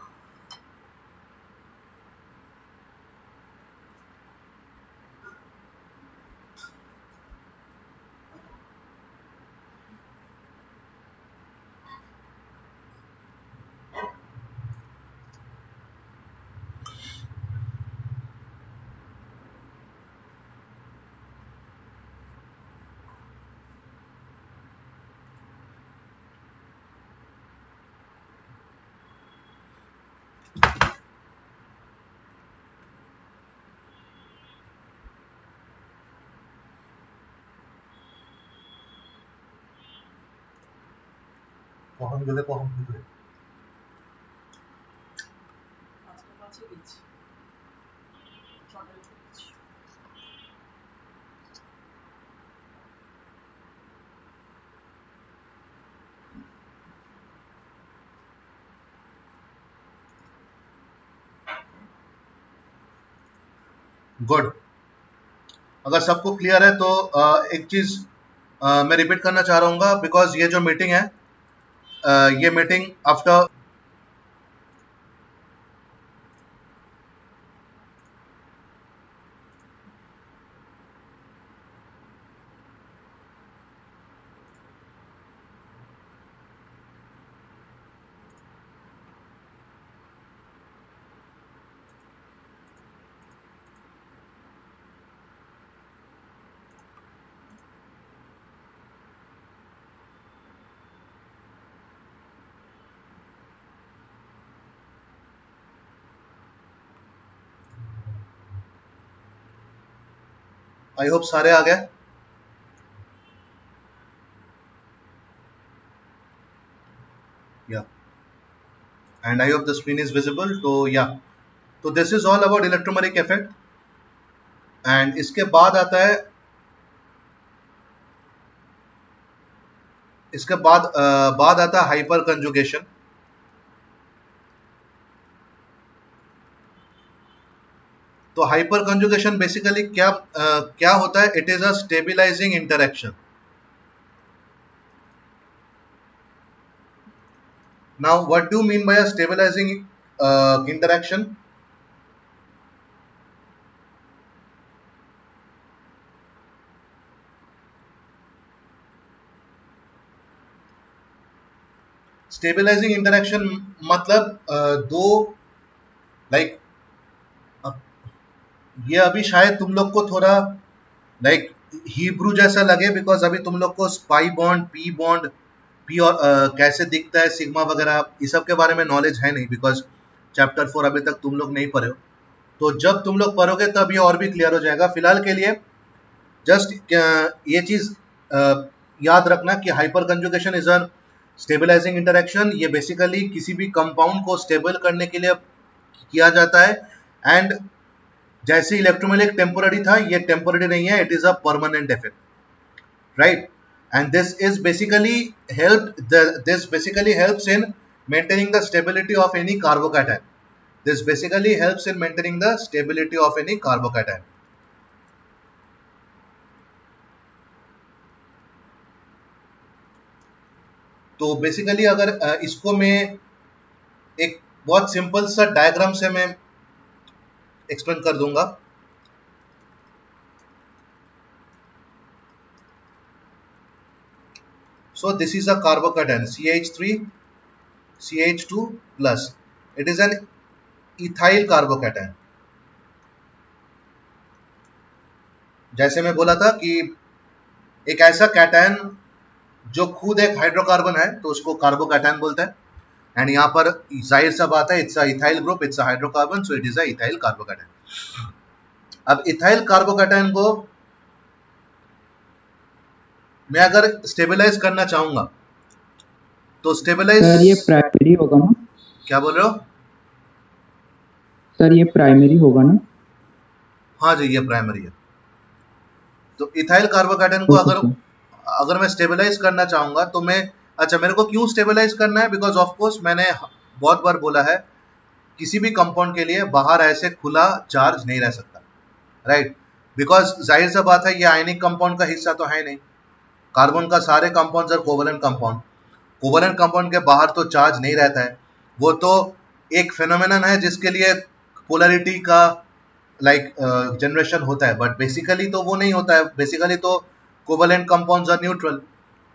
কখন গেলে কখন কি गुड। अगर सबको क्लियर है तो एक चीज मैं रिपीट करना चाह रहा हूँ, बिकॉज ये जो मीटिंग है, ये मीटिंग आफ्टर आई होप सारे आ गए। या and I hope the screen is visible. तो या, तो this is all about electromagnetic effect. And इसके बाद आता है, इसके बाद आता है हाइपर कंजुगेशन। तो हाइपर कंजुगेशन बेसिकली क्या होता है? It is a stabilising interaction. Now what do mean by a stabilising interaction? Stabilising interaction मतलब दो, लाइक ये अभी शायद तुम लोग को थोड़ा लाइक हिब्रू जैसा लगे, बिकॉज अभी तुम लोग को spy bond, P bond, P और कैसे दिखता है, सिग्मा वगैरह, इस सब के बारे में नॉलेज है नहीं, बिकॉज चैप्टर 4 अभी तक तुम लोग नहीं पढ़े हो। तो जब तुम लोग पढ़ोगे तब ये और भी क्लियर हो जाएगा। फिलहाल के लिए जस्ट ये चीज याद रखना कि hyperconjugation is a stabilizing interaction. ये बेसिकली किसी भी कंपाउंड को स्टेबल करने के लिए किया जाता है। एंड जैसे इलेक्ट्रोमैग्नेटिक टेम्पोररी था, ये टेम्पोररी नहीं है, it is a permanent effect, right? And this basically helps in maintaining the stability of any carbocation. This basically helps in maintaining the stability of any carbocation. तो बेसिकली अगर इसको मैं एक बहुत सिंपल सा डायग्राम से मैं एक्सप्लेन कर दूंगा। So this is a carbocation CH3 CH2 plus. It is an ethyl carbocation. जैसे मैं बोला था कि एक ऐसा कैटायन जो खुद एक हाइड्रोकार्बन है तो उसको कार्बोकैटायन बोलते हैं। एंड यहाँ पर जाहिर सा बात है, it's a ethyl group, it's a hydrocarbon, so it is a ethyl carbocation. अब इथाइल कार्बोकैटायन को मैं अगर स्टेबलाइज करना चाहूंगा तो स्टेबलाइज, सर ये प्राइमरी होगा ना? क्या बोल रहे हो? सर ये प्राइमरी होगा ना? हाँ जी, ये प्राइमरी है। तो इथाइल कार्बोकैटायन को अगर मैं स्टेबलाइज करना चाहूंगा तो मैं, अच्छा मेरे को क्यों स्टेबलाइज करना है? बिकॉज ऑफ कोर्स मैंने बहुत बार बोला है, किसी भी कंपाउंड के लिए बाहर ऐसे खुला चार्ज नहीं रह सकता, राइट? बिकॉज जाहिर सा बात है, ये आयनिक कंपाउंड का हिस्सा तो है नहीं। कार्बन का सारे compounds are covalent compound. Covalent compound के बाहर तो चार्ज नहीं रहता है, वो तो एक फेनोमेनन है जिसके लिए पोलैरिटी का जनरेशन होता है, बट बेसिकली तो वो नहीं होता है। बेसिकली तो कोवेलेंट कंपाउंड्स आर न्यूट्रल।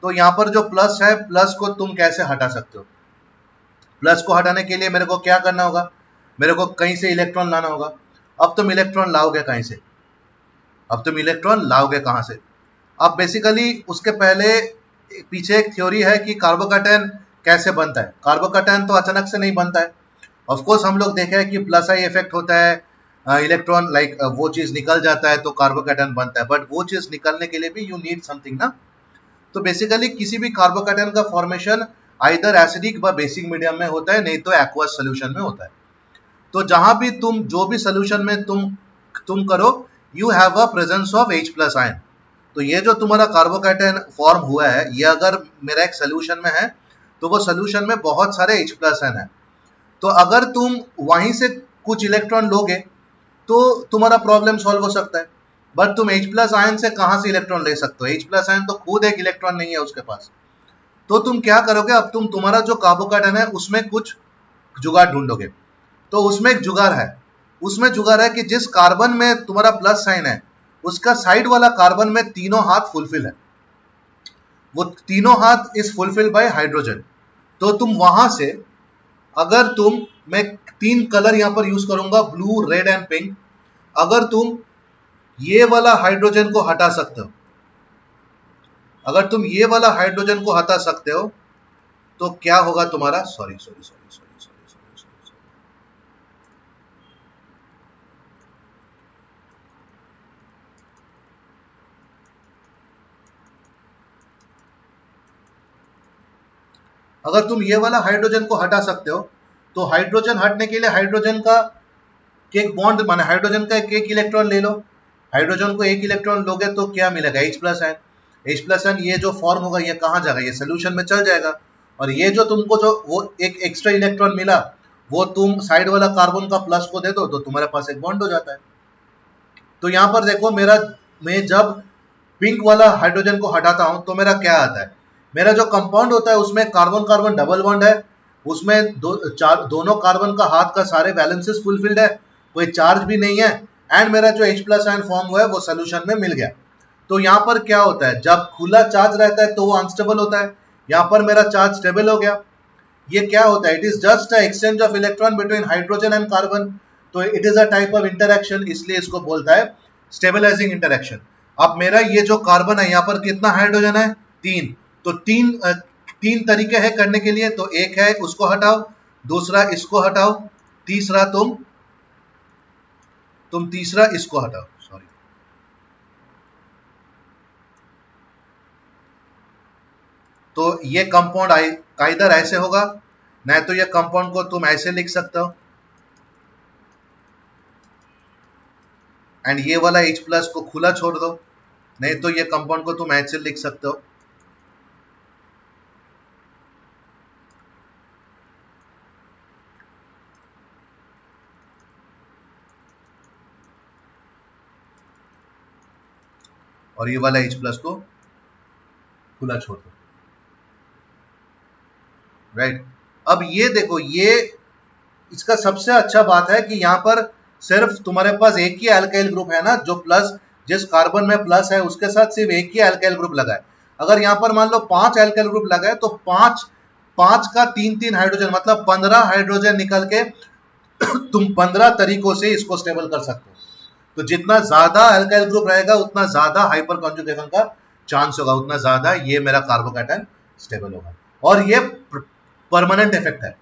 तो यहाँ पर जो प्लस है, प्लस को तुम कैसे हटा सकते हो? प्लस को हटाने के लिए मेरे को क्या करना होगा? मेरे को कहीं से इलेक्ट्रॉन लाना होगा। अब तुम इलेक्ट्रॉन लाओगे कहीं से? अब तुम इलेक्ट्रॉन लाओगे कहाँ से? अब बेसिकली उसके पहले पीछे एक थ्योरी है कि कार्बोकैटायन कैसे बनता है। कार्बोकैटायन तो अचानक से नहीं बनता है। ऑफ कोर्स हम लोग देखे हैं कि प्लस आई इफेक्ट होता है, इलेक्ट्रॉन वो चीज निकल जाता है तो कार्बोकैटायन बनता है, बट वो चीज निकलने के लिए भी यू नीड समथिंग ना। तो बेसिकली किसी भी कार्बोकैटायन का फॉर्मेशन आइदर एसिडिक व बेसिक मीडियम में होता है, नहीं तो एक्वस सोल्यूशन में होता है। तो जहां भी तुम जो भी सोल्यूशन में तुम तुम करो, you have a presence of H plus ion. तो ये जो तुम्हारा कार्बोकैटायन फॉर्म हुआ है, ये अगर मेरा एक सोल्यूशन में है तो वो सोल्यूशन में बहुत सारे H प्लस आयन है। तो अगर तुम वहीं से कुछ इलेक्ट्रॉन लोगे तो तुम्हारा प्रॉब्लम सॉल्व हो सकता है। बट तुम H प्लस आयन से कहां से इलेक्ट्रॉन ले सकते हो? H प्लस आयन तो खुद एक इलेक्ट्रॉन नहीं है उसके पास। तो तुम क्या करोगे, अब तुम तुम्हारा जो कार्बोकैटायन है उसमें कुछ जुगाड़ ढूंढोगे। तो उसमें एक जुगाड़ है, उसमें जुगाड़ है कि जिस कार्बन में तुम्हारा प्लस साइन है उसका साइड वाला कार्बन में तीनों हाथ फुलफिल है, वो तीनों हाथ इज फुलफिल बाय हाइड्रोजन। तो तुम वहां से अगर तुम, मैं 3 कलर यहां पर यूज करूंगा, ब्लू, रेड एंड पिंक। अगर तुम ये वाला हाइड्रोजन को हटा सकते हो, अगर तुम ये वाला हाइड्रोजन को हटा सकते हो तो क्या होगा तुम्हारा, sorry sorry sorry sorry sorry sorry sorry, अगर तुम ये वाला हाइड्रोजन को हटा सकते हो तो हाइड्रोजन हटने के लिए हाइड्रोजन का एक बॉन्ड, माने हाइड्रोजन का एक इलेक्ट्रॉन ले लो। हाइड्रोजन को एक इलेक्ट्रॉन लोगे तो क्या मिलेगा, H plus ion. H plus ion ये जो फॉर्म होगा ये कहां जाएगा, ये सोल्यूशन में चल जाएगा। और ये जो तुमको जो वो एक एक्स्ट्रा इलेक्ट्रॉन मिला वो तुम साइड वाला कार्बन का प्लस को दे दो तो तुम्हारे पास एक बॉन्ड हो जाता है। तो यहां पर देखो मेरा, मैं जब पिंक वाला हाइड्रोजन को हटाता हूं तो मेरा क्या आता है, मेरा जो कंपाउंड होता है उसमें कार्बन कार्बन डबल बॉन्ड है, उसमें दोनों कार्बन का हाथ का सारे बैलेंसेस फुलफिल्ड है, कोई चार्ज भी नहीं है, एंड मेरा जो H प्लस आयन फॉर्म हुआ है वो सोल्यूशन में मिल गया। तो यहाँ पर क्या होता है, जब खुला चार्ज रहता है तो वो अनस्टेबल होता है, यहाँ पर मेरा चार्ज स्टेबल हो गया। ये क्या होता है, it is just a exchange of electron between hydrogen and carbon. तो it is a type of interaction, इसलिए इसको बोलता है स्टेबलाइजिंग इंटरेक्शन। अब मेरा ये जो कार्बन है यहाँ पर कितना हाइड्रोजन है, 3। तो तीन तरीके हैं करने के लिए। तो एक है उसको हटाओ, दूसरा इसको हटाओ, तीसरा तुम तीसरा इसको हटाओ, सॉरी। तो ये कंपाउंड इधर ऐसे होगा, नहीं तो ये कंपाउंड को तुम ऐसे लिख सकते हो, एंड ये वाला H प्लस को खुला छोड़ दो, नहीं तो ये कंपाउंड को तुम ऐसे लिख सकते हो। और ये वाला H प्लस को खुला छोड़ दो, राइट। अब ये देखो, ये इसका सबसे अच्छा बात है कि यहाँ पर सिर्फ तुम्हारे पास एक ही अल्काइल ग्रुप है ना, जो प्लस, जिस कार्बन में प्लस है उसके साथ सिर्फ एक ही अल्काइल ग्रुप लगा है। अगर यहाँ पर मान लो 5 अल्काइल ग्रुप लगा है तो 5 का 3 हाइड्रोजन, मतलब 15 हाइड्रोजन निकल के तुम 15 तरीकों से इसको स्टेबल कर सकते हो। तो जितना ज्यादा अल्काइल ग्रुप रहेगा उतना ज्यादा हाइपर कॉन्जुगेशन का चांस होगा, उतना ज्यादा ये मेरा कार्बोकैटायन स्टेबल होगा। और ये परमानेंट इफेक्ट है,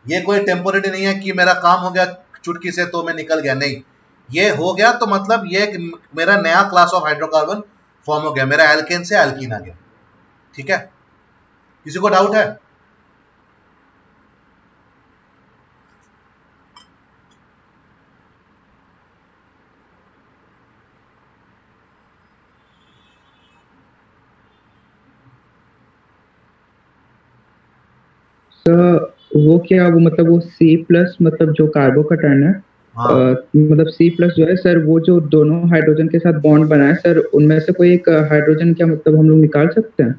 ये कोई टेम्पोरेरी नहीं है कि मेरा काम हो गया चुटकी से तो मैं निकल गया, नहीं। ये हो गया तो मतलब ये मेरा नया क्लास ऑफ हाइड्रोकार्बन फॉर्म हो गया, मेरा एल्केन से एल्कीन आ गया। ठीक है, किसी को डाउट है? तो वो क्या, वो मतलब वो C प्लस, मतलब जो कार्बोकैटायन है, हाँ, मतलब C प्लस जो है सर, वो जो दोनों हाइड्रोजन के साथ बॉन्ड बनाए सर, उनमें से कोई एक हाइड्रोजन क्या मतलब हम लोग निकाल सकते हैं?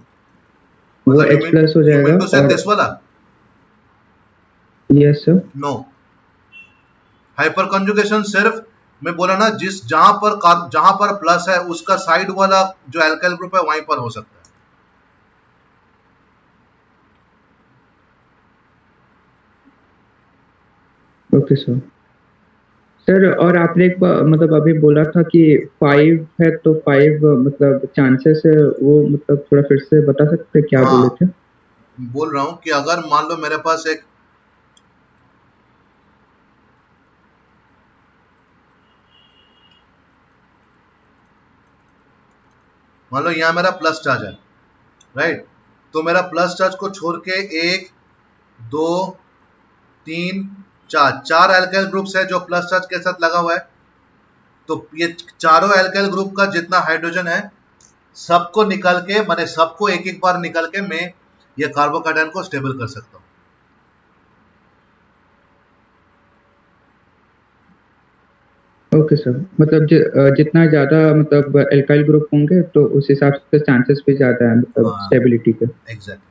वो मतलब H प्लस हो यू मीन जाएगा। टू से और दिस वाला? Yes sir. हाइपर कॉन्जुगेशन सिर्फ, मैं बोला ना, जहां पर प्लस है उसका साइड वाला जो एल्काइल ग्रुप है वहीं पर हो सकता है। Okay sir. सर और आपने एक मतलब अभी बोला था कि 5 है, तो 5 मतलब चांसेस है, वो मतलब थोड़ा फिर से बता सकते हैं क्या बोले हाँ, थे? बोल रहा हूं कि अगर मान लो मेरे पास एक, मान लो यहाँ मेरा प्लस चार्ज है, राइट। तो मेरा प्लस चार्ज को छोड़ के 1 2 3 4 अल्काइल ग्रुप्स है जो प्लस चार्ज के साथ लगा हुआ है। तो ये चारों एल्काइल ग्रुप का जितना हाइड्रोजन है सबको निकाल के, माने सबको एक एक बार निकाल के मैं ये कार्बोकैटायन को स्टेबल कर सकता हूँ। ओके सर, मतलब जितना ज़्यादा मतलब एल्काइल ग्रुप होंगे तो उस हिसाब से चांसेस भी ज़्यादा है मतलब हाँ स्टेबिलिटी के। एग्जैक्ट।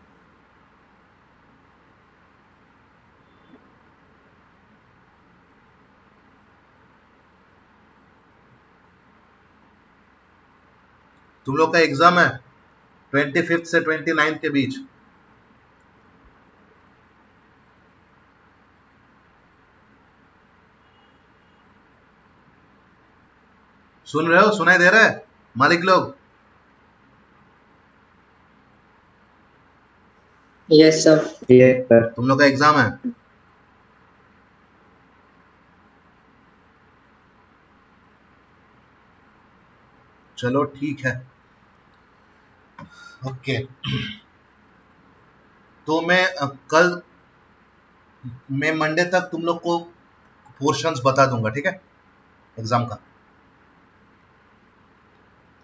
तुम लोग का एग्जाम है 25 से 29 के बीच। सुन रहे हो, सुनाई दे रहा है मालिक लोग? Yes sir. Yes sir. तुम लोग का एग्जाम है। चलो ठीक है, ओके। तो मैं मंडे तक तुम लोग को पोर्शंस बता दूंगा, ठीक है, एग्जाम का।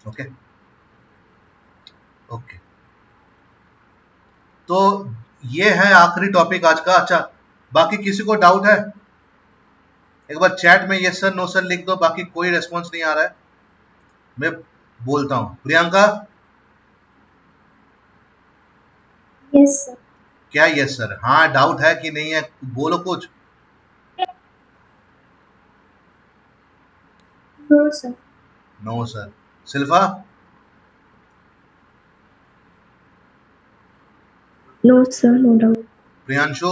Okay okay. तो ये है आखिरी टॉपिक आज का। अच्छा, बाकी किसी को डाउट है? एक बार चैट में यस सर नो सर लिख दो। बाकी कोई रेस्पॉन्स नहीं आ रहा है, मैं बोलता हूँ। Priyanka, Yes, sir. क्या यस सर? हाँ, डाउट है कि नहीं है, बोलो कुछ। No, sir. No sir. Shilpa, No, sir. No doubt. Priyanshu,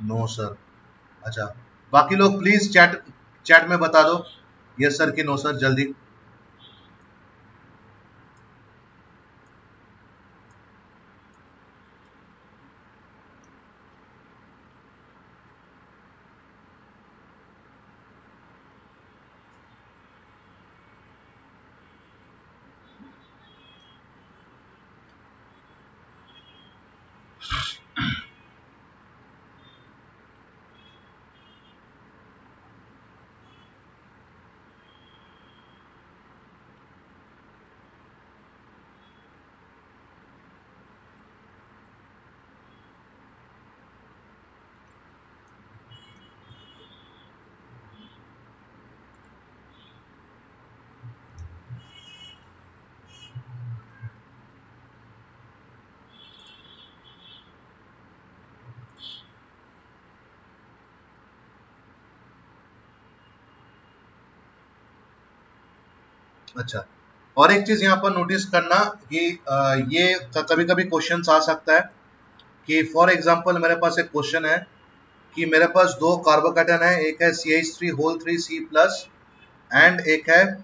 no sir. अच्छा, बाकी लोग प्लीज चैट चैट में बता दो यस सर कि नो सर, जल्दी। अच्छा, और एक चीज यहाँ पर नोटिस करना कि ये कभी कभी क्वेश्चन आ सकता है कि फॉर एग्जांपल मेरे पास एक क्वेश्चन है कि मेरे पास दो कार्बोकैटन है, एक है CH3 whole 3 C plus and एक है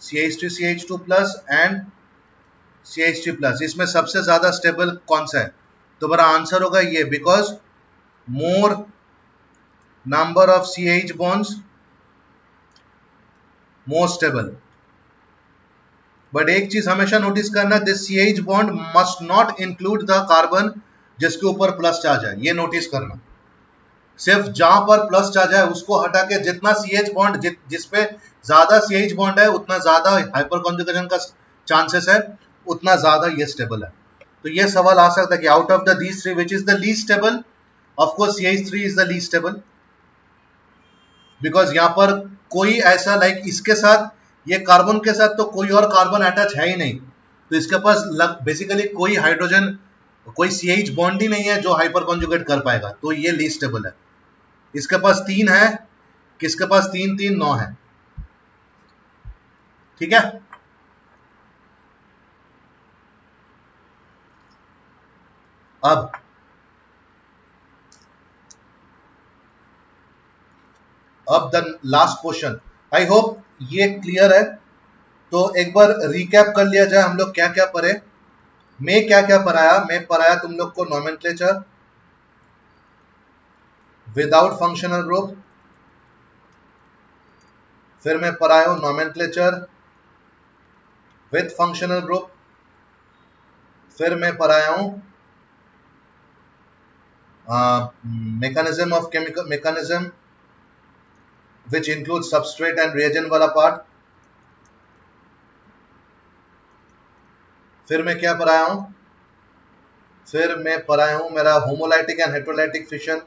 CH3 CH2 plus and CH3 plus. इसमें सबसे ज्यादा स्टेबल कौन सा है? तो मेरा आंसर होगा ये, because more number of CH bonds more stable. But एक चीज हमेशा नोटिस करना, this CH bond must not include the carbon जिसके ऊपर प्लस चार्ज है, ये नोटिस करना। सिर्फ जहां पर प्लस चार्ज है उसको हटा के जितना CH बॉन्ड जिसपे ज्यादा CH बॉन्ड है उतना ज्यादा हाइपर कॉन्जुगेशन का चांसेस है, उतना ज्यादा ये स्टेबल है। तो ये सवाल आ सकता है कि out of the these three which is the least stable? Of course CH3 is the least stable, because यहां पर कोई ऐसा लाइक इसके साथ, ये कार्बन के साथ तो कोई और कार्बन अटैच है ही नहीं, तो इसके पास बेसिकली कोई हाइड्रोजन, कोई CH बॉन्ड ही नहीं है जो हाइपर कॉन्जुगेट कर पाएगा, तो ये लीस्ट स्टेबल है। इसके पास 3 है, किसके पास 3 3 9 है, ठीक है। अब the last question, I hope ये क्लियर है। तो एक बार रिकैप कर लिया जाए हम लोग क्या क्या पढ़े। मैं क्या क्या पढ़ाया? मैं पढ़ाया तुम लोग को नोमेनक्लेचर विदाउट फंक्शनल ग्रुप, फिर मैं पढ़ाया हूं नोमेनक्लेचर विथ फंक्शनल ग्रुप, फिर मैं पढ़ाया हूं mechanism of chemical mechanism which includes substrate and reagent वाला part। फिर मैं क्या पढ़ाया हूँ, फिर मैं पढ़ाया हूँ मेरा होमोलाइटिक एंड हेटेरोलाइटिक फिशन।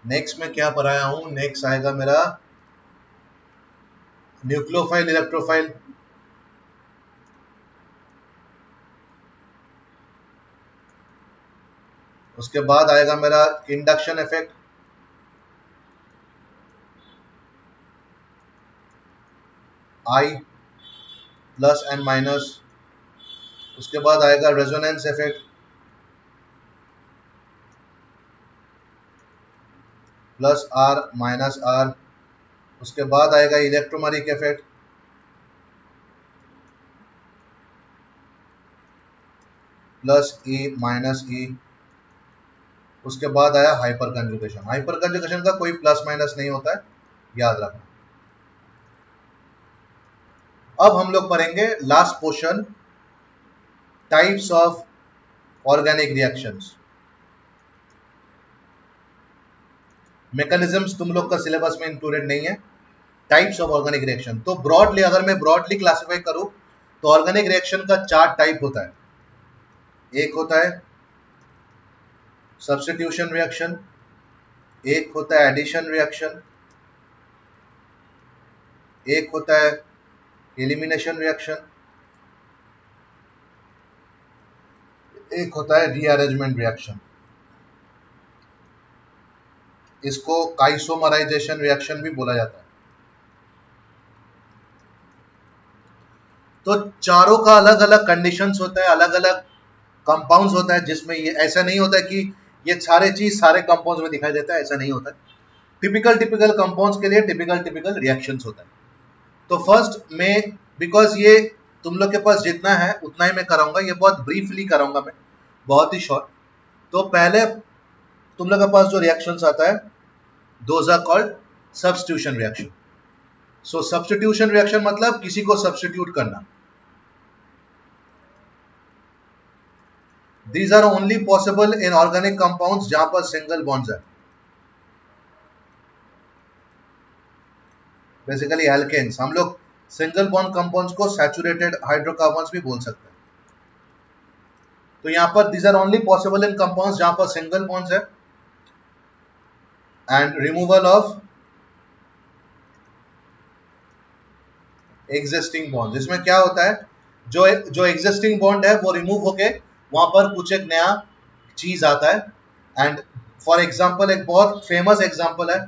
नेक्स्ट में क्या पढ़ाया हूँ, नेक्स्ट आएगा मेरा न्यूक्लियोफाइल इलेक्ट्रोफाइल। उसके बाद आएगा मेरा induction effect, I plus and minus. उसके बाद आएगा resonance effect, plus R minus R. उसके बाद आएगा electromagnetic effect, plus E minus E. उसके बाद आया हाइपर कंजुगेशन। हाइपर कंजुगेशन का कोई प्लस माइनस नहीं होता है, याद रखना। अब हम लोग पढ़ेंगे last portion, types of organic reactions. Mechanisms तुम लोग का सिलेबस में इंक्लूडेड नहीं है। टाइप्स ऑफ ऑर्गेनिक रिएक्शन, तो ब्रॉडली अगर मैं ब्रॉडली क्लासिफाई करूं तो ऑर्गेनिक रिएक्शन का 4 टाइप होता है। एक होता है सब्स्टिट्यूशन रिएक्शन, एक होता है एडिशन रिएक्शन, एक होता है एलिमिनेशन रिएक्शन, एक होता है रीअरेंजमेंट रिएक्शन। इसको आइसोमराइजेशन रिएक्शन भी बोला जाता है। तो चारों का अलग अलग कंडीशंस होता है, अलग अलग कंपाउंड्स होता है, जिसमें ये ऐसा नहीं होता है कि ये सारे चीज सारे कंपाउंड्स में दिखाई देता है, ऐसा नहीं होता है। टिपिकल कंपाउंड्स के लिए टिपिकल रिएक्शंस होता है। तो फर्स्ट में, बिकॉज ये तुम लोग के पास जितना है उतना ही मैं कराऊंगा, ये बहुत ब्रीफली कराऊंगा मैं, बहुत ही शॉर्ट। तो पहले तुम लोग के पास जो रिएक्शंस आता है, those are called substitution reaction. So substitution reaction मतलब किसी को सब्स्टिट्यूट करना। These are only possible in organic compounds जहां पर सिंगल बॉन्ड्स है। बेसिकली एल्केन्स, हम लोग सिंगल बॉन्ड कंपाउंड्स को सैचुरेटेड हाइड्रोकार्बन्स भी बोल सकते हैं। तो यहां पर these are only possible in compounds जहां पर सिंगल बॉन्ड्स है and removal of existing bonds. इसमें क्या होता है, जो एग्जिस्टिंग बॉन्ड है वो रिमूव होके वहां पर कुछ एक नया चीज आता है। एंड फॉर एग्जांपल, एक बहुत फेमस एग्जांपल है,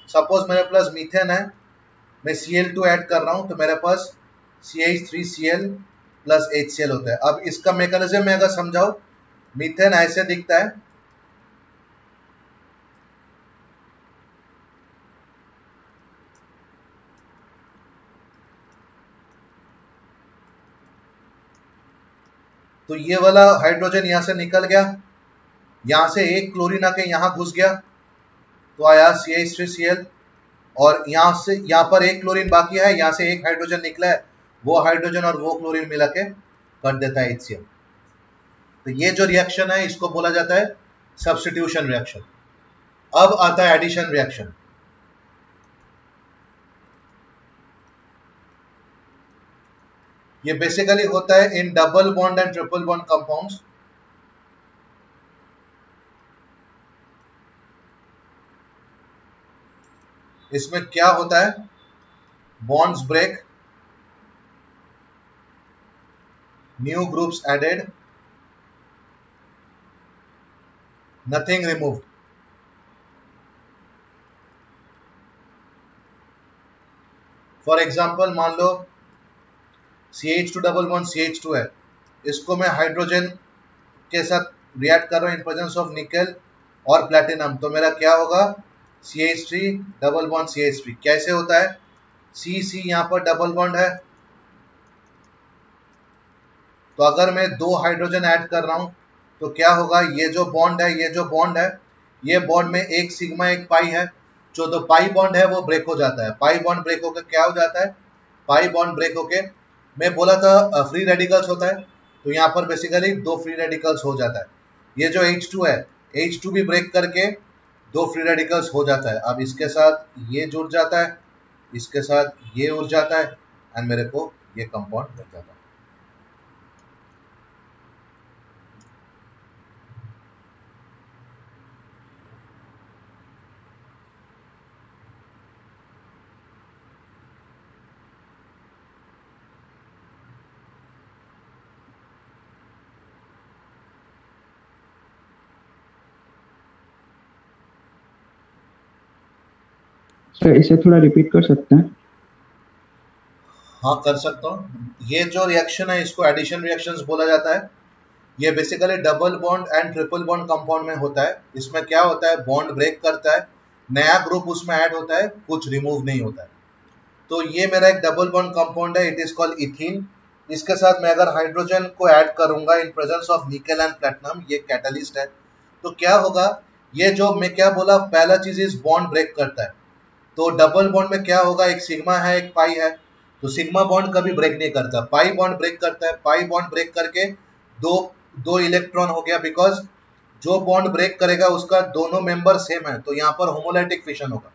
सपोज मेरे पास मीथेन है, मैं Cl2 ऐड कर रहा हूं तो मेरे पास CH3Cl प्लस HCl होता है। अब इसका मैकेनिज्म में अगर समझाओ, मीथेन ऐसे दिखता है, तो ये वाला हाइड्रोजन यहां से निकल गया, यहां से एक क्लोरीन आके यहां घुस गया तो आया CH3Cl, और यहां से यहां पर एक क्लोरीन बाकी है, यहां से एक हाइड्रोजन निकला है, वो हाइड्रोजन और वो क्लोरीन मिला के कर देता है HCl। तो ये जो रिएक्शन है इसको बोला जाता है सब्स्टिट्यूशन रिएक्शन। अब आता है एडिशन रिएक्शन। ये बेसिकली होता है in double bond and triple bond compounds. इसमें क्या होता है, bonds break, new groups added, nothing removed. For example मान लो CH2 डबल बॉन्ड CH2 है, इसको मैं हाइड्रोजन के साथ रिएक्ट कर रहा हूं इन प्रेजेंस ऑफ निकल और प्लैटिनम, तो मेरा क्या होगा, CH3 डबल बॉन्ड CH3। कैसे होता है, C यहां पर डबल बॉन्ड है, तो अगर मैं 2 हाइड्रोजन ऐड कर रहा हूं तो क्या होगा, ये जो बॉन्ड है, ये बॉन्ड में एक सिग्मा एक पाई है, जो तो पाई बॉन्ड है वो ब्रेक हो जाता है। पाई बॉन्ड ब्रेक होकर क्या हो जाता है, पाई बॉन्ड ब्रेक होके मैं बोला था फ्री रेडिकल्स होता है, तो यहाँ पर बेसिकली 2 फ्री रेडिकल्स हो जाता है। ये जो H2 है, H2 भी ब्रेक करके 2 फ्री रेडिकल्स हो जाता है। अब इसके साथ ये जुड़ जाता है, इसके साथ ये उड़ जाता है, एंड मेरे को ये कंपाउंड मिल जाता है। सर इसे थोड़ा रिपीट कर सकते हैं? हाँ, कर सकता हूँ। ये जो रिएक्शन है इसको एडिशन रिएक्शंस बोला जाता है। ये basically double bond and triple bond compound में होता है। इसमें क्या होता है, बॉन्ड ब्रेक करता है, नया ग्रुप उसमें ऐड होता है, कुछ रिमूव नहीं होता है। तो ये मेरा एक डबल बॉन्ड कंपाउंड है, इट इज कॉल्ड इथीन। इसके साथ मैं अगर हाइड्रोजन को ऐड करूंगा in presence of nickel and platinum, ये कैटलिस्ट है, तो क्या होगा, ये जो मैं क्या बोला, पहला चीज इज बॉन्ड ब्रेक करता है। तो डबल बॉन्ड में क्या होगा, एक सिग्मा है एक पाई है, तो सिग्मा बॉन्ड कभी ब्रेक नहीं करता, पाई बॉन्ड ब्रेक करता है। पाई बॉन्ड ब्रेक करके दो दो इलेक्ट्रॉन हो गया, बिकॉज जो बॉन्ड ब्रेक करेगा उसका दोनों मेंबर सेम है, तो यहाँ पर होमोलाइटिक फिशन होगा।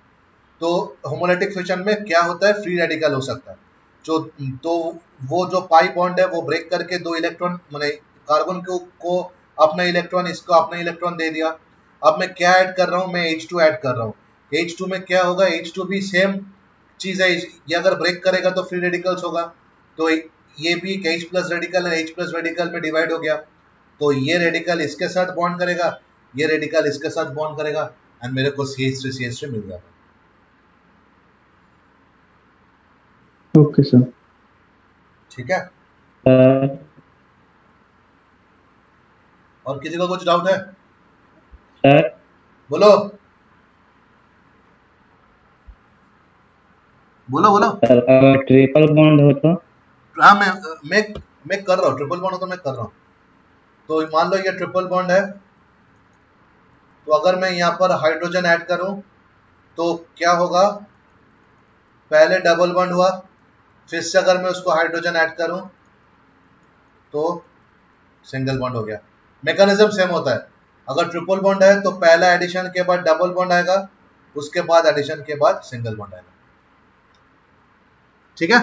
तो होमोलाइटिक फिशन में क्या होता है, फ्री रेडिकल हो सकता है। जो तो वो जो पाई बॉन्ड है वो ब्रेक करके 2 इलेक्ट्रॉन माने कार्बन को अपना इलेक्ट्रॉन, इसको अपना इलेक्ट्रॉन दे दिया। अब मैं क्या ऐड कर रहा हूँ, मैं H2 ऐड कर रहा हूँ। H2 में क्या होगा, H2 भी सेम चीज है, ये अगर ब्रेक करेगा तो फ्री रेडिकल्स होगा। तो ये भी एक H प्लस रेडिकल है, H प्लस रेडिकल में डिवाइड हो गया। तो ये रेडिकल इसके साथ बॉन्ड करेगा, ये रेडिकल इसके साथ बॉन्ड करेगा, एंड मेरे को CH3 मिल जाता है। Okay sir. ठीक है, और किसी का कुछ डाउट है? सर बोलो बोलो बोलो। सर अगर ट्रिपल बॉन्ड हो तो? हाँ, मैं कर रहा हूँ, ट्रिपल बॉन्ड हो तो मैं कर रहा हूँ। तो मान लो ये ट्रिपल बॉन्ड है, तो अगर मैं यहाँ पर हाइड्रोजन ऐड करूँ तो क्या होगा, पहले डबल बॉन्ड हुआ, फिर से अगर मैं उसको हाइड्रोजन ऐड करूँ तो सिंगल बॉन्ड हो गया। मैकेनिज्म सेम होता है। अगर ट्रिपल बॉन्ड है तो पहला एडिशन के बाद डबल बॉन्ड आएगा, उसके बाद एडिशन के बाद सिंगल बॉन्ड आएगा। ठीक है,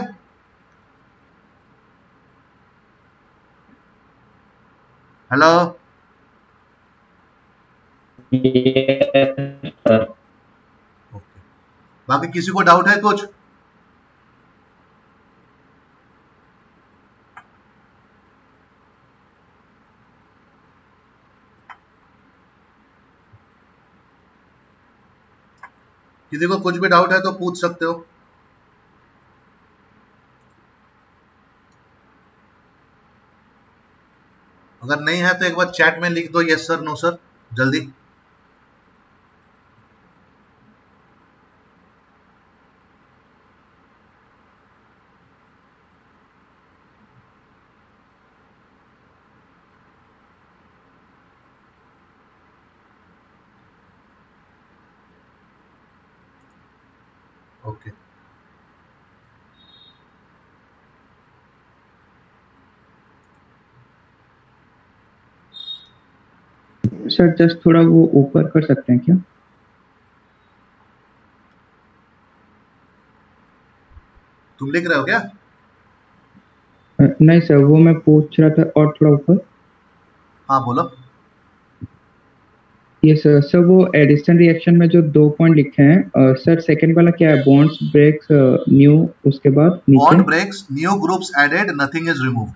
हेलो। Yes, sir. ओके, बाकी किसी को डाउट है कुछ? किसी को कुछ भी डाउट है तो पूछ सकते हो। अगर नहीं है तो एक बार चैट में लिख दो यस सर नो सर, जल्दी। ओके, सर जस्ट थोड़ा वो ऊपर कर सकते हैं क्या? तुम लिख रहे हो क्या? नहीं सर, वो मैं पूछ रहा था, और थोड़ा ऊपर। हाँ बोलो। ये सर सर वो एडिशन रिएक्शन में जो 2 पॉइंट लिखे हैं सर, सेकंड वाला क्या है? बॉन्ड्स ब्रेक्स न्यू, उसके बाद बॉन्ड नीचे breaks, new groups added, nothing is removed.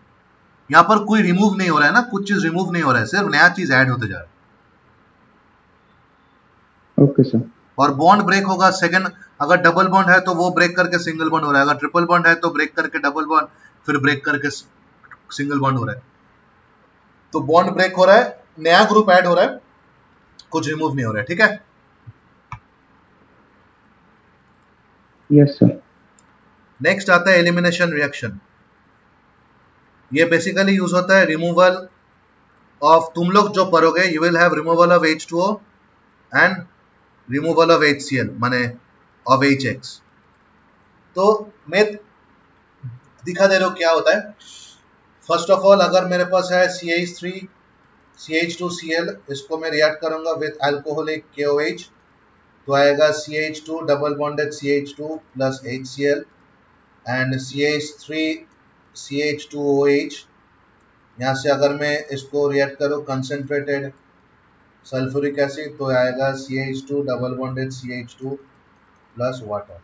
यहाँ पर कोई रिमूव नहीं हो रहा है ना, कुछ चीज रिमूव नहीं हो रहा है, सिर्फ नया चीज ऐड होते जा रहा है। Okay sir. और बॉन्ड ब्रेक होगा सेकंड, अगर डबल बॉन्ड है तो वो ब्रेक करके सिंगल बॉन्ड हो रहा है, अगर ट्रिपल बॉन्ड है तो ब्रेक करके डबल बॉन्ड, फिर ब्रेक करके सिंगल बॉन्ड हो रहा है। तो बॉन्ड ब्रेक हो रहा है, नया ग्रुप ऐड हो रहा है, कुछ रिमूव नहीं हो रहा है। ठीक है, यस सर। नेक्स्ट आता है एलिमिनेशन रिएक्शन। ये बेसिकली यूज होता है रिमूवल ऑफ, तुम लोग जो पढ़ोगे, you will have removal of H2O and removal of HCl माने ऑफ HX। तो मैं दिखा दे रहे हो क्या होता है। फर्स्ट ऑफ ऑल अगर मेरे पास है CH3 CH2Cl, इसको मैं रिएक्ट करूंगा विद अल्कोहलिक KOH, तो आएगा CH2 double bonded CH2 plus HCl and CH3 CH2OH। यहाँ से अगर मैं इसको रिएक्ट करूँ कंसनट्रेटेड सल्फ्यूरिक एसिड, तो आएगा CH2 double bonded CH2 plus water.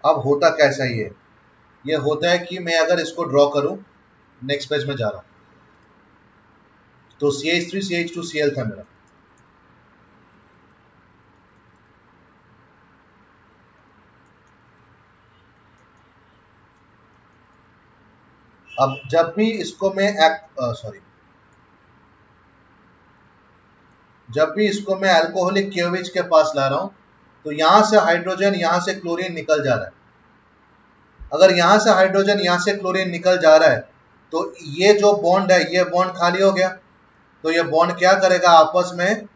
अब होता कैसा ये होता है कि मैं अगर इसको ड्रॉ करूं, नेक्स्ट पेज में जा रहा हूं, तो CH3 CH2Cl था मेरा। अब जब भी इसको मैं जब भी इसको मैं अल्कोहलिक KOH के पास ला रहा हूं, तो यहां से हाइड्रोजन, यहां से क्लोरीन निकल जा रहा है। अगर यहां से हाइड्रोजन, यहां से क्लोरीन निकल जा रहा है, तो ये जो बॉन्ड है, ये बॉन्ड खाली हो गया। तो ये बॉन्ड क्या करेगा, आपस में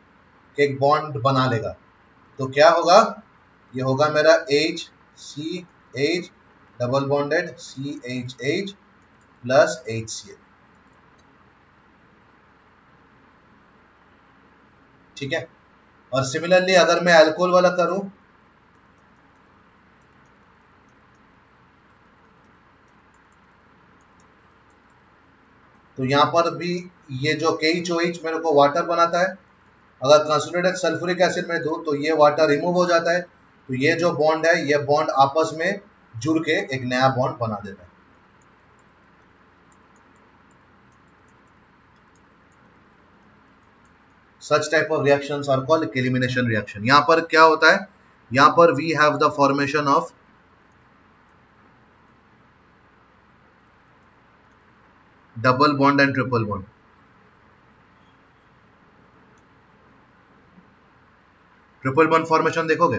एक बॉन्ड बना लेगा। तो क्या होगा, ये होगा मेरा HCH double bonded CHH plus HCl। ठीक है। और सिमिलरली अगर मैं अल्कोहल वाला करूं, तो यहां पर भी ये जो KHOH मेरे को वाटर बनाता है। अगर कंसंट्रेटेड सल्फ्यूरिक एसिड में दूं, तो ये वाटर रिमूव हो जाता है। तो ये जो बॉन्ड है, ये बॉन्ड आपस में जुड़ के एक नया बॉन्ड बना देता है। Such type of reactions are called elimination reaction. यहाँ पर क्या होता है, यहाँ पर we have the formation of double bond and triple bond. Triple bond formation देखोगे,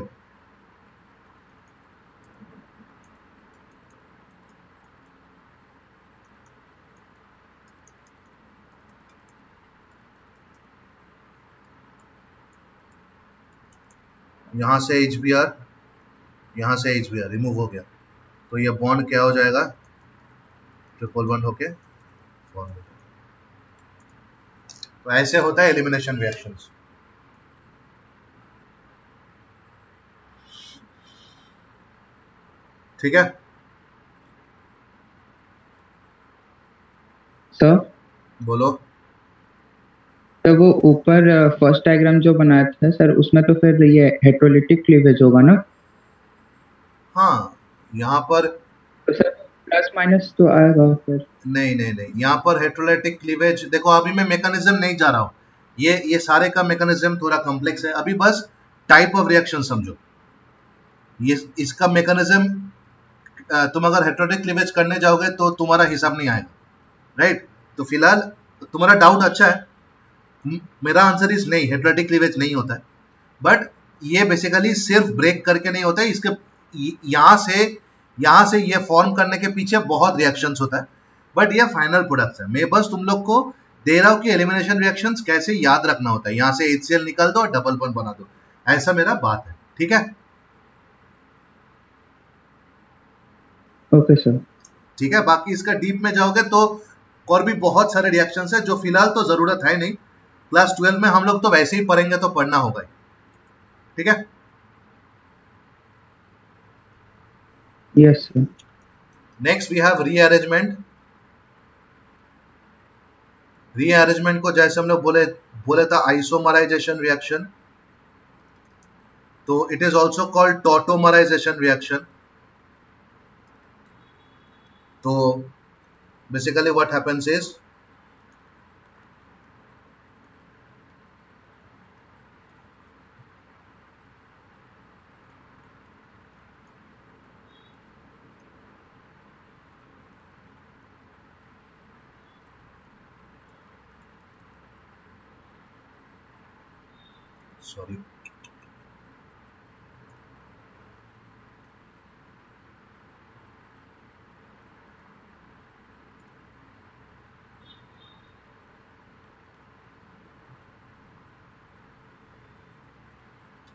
यहां से HBr, यहां से HBr रिमूव हो गया, तो ये बॉन्ड क्या हो जाएगा, ट्रिपल बॉन्ड होके फॉर्म हो जाएगा। तो ऐसे होता है एलिमिनेशन रिएक्शंस। ठीक है। सर बोलो। तो वो ऊपर फर्स्ट डायग्राम जो बनाया था सर, उसमें तो फिर ये हेटेरोलिटिक क्लीवेज होगा ना? हाँ, यहाँ पर तो सर प्लस माइनस तो आएगा फिर। नहीं नहीं नहीं, यहाँ पर हेटेरोलिटिक क्लीवेज देखो, अभी मैं मैकेनिज्म नहीं जा रहा हूँ। ये सारे का मैकेनिज्म थोड़ा कॉम्प्लेक्स है, अभी बस टाइप ऑफ रिएक्शन समझो। ये इसका मैकेनिज्म तुम अगर हेटेरोलिटिक क्लीवेज करने जाओगे तो तुम्हारा हिसाब नहीं आएगा, राइट। तो फिलहाल तुम्हारा डाउट अच्छा है, मेरा आंसर इज नहीं, हेटेरोलिटिक क्लीवेज नहीं होता है। बट ये बेसिकली सिर्फ ब्रेक करके नहीं होता है, इसके यहाँ से ये फॉर्म करने के पीछे बहुत रिएक्शंस होता है। बट ये फाइनल प्रोडक्ट है, मैं बस तुम लोग को दे रहा हूँ कि एलिमिनेशन रिएक्शंस कैसे याद रखना होता है। यहाँ से HCl निकाल दो और डबल बॉन्ड बना दो, ऐसा मेरा बात है। ठीक है, ओके सर। ठीक है। बाकी इसका डीप में जाओगे तो और भी बहुत सारे रिएक्शंस है, जो फिलहाल तो जरूरत है नहीं। क्लास 12 में हम लोग तो वैसे ही पढ़ेंगे, तो पढ़ना होगा ही। ठीक है। Yes sir. Next we have rearrangement. Rearrangement को जैसे हम लोग बोले था आइसोमराइजेशन रिएक्शन, तो it is also called tautomerisation reaction. तो basically what happens is, sorry,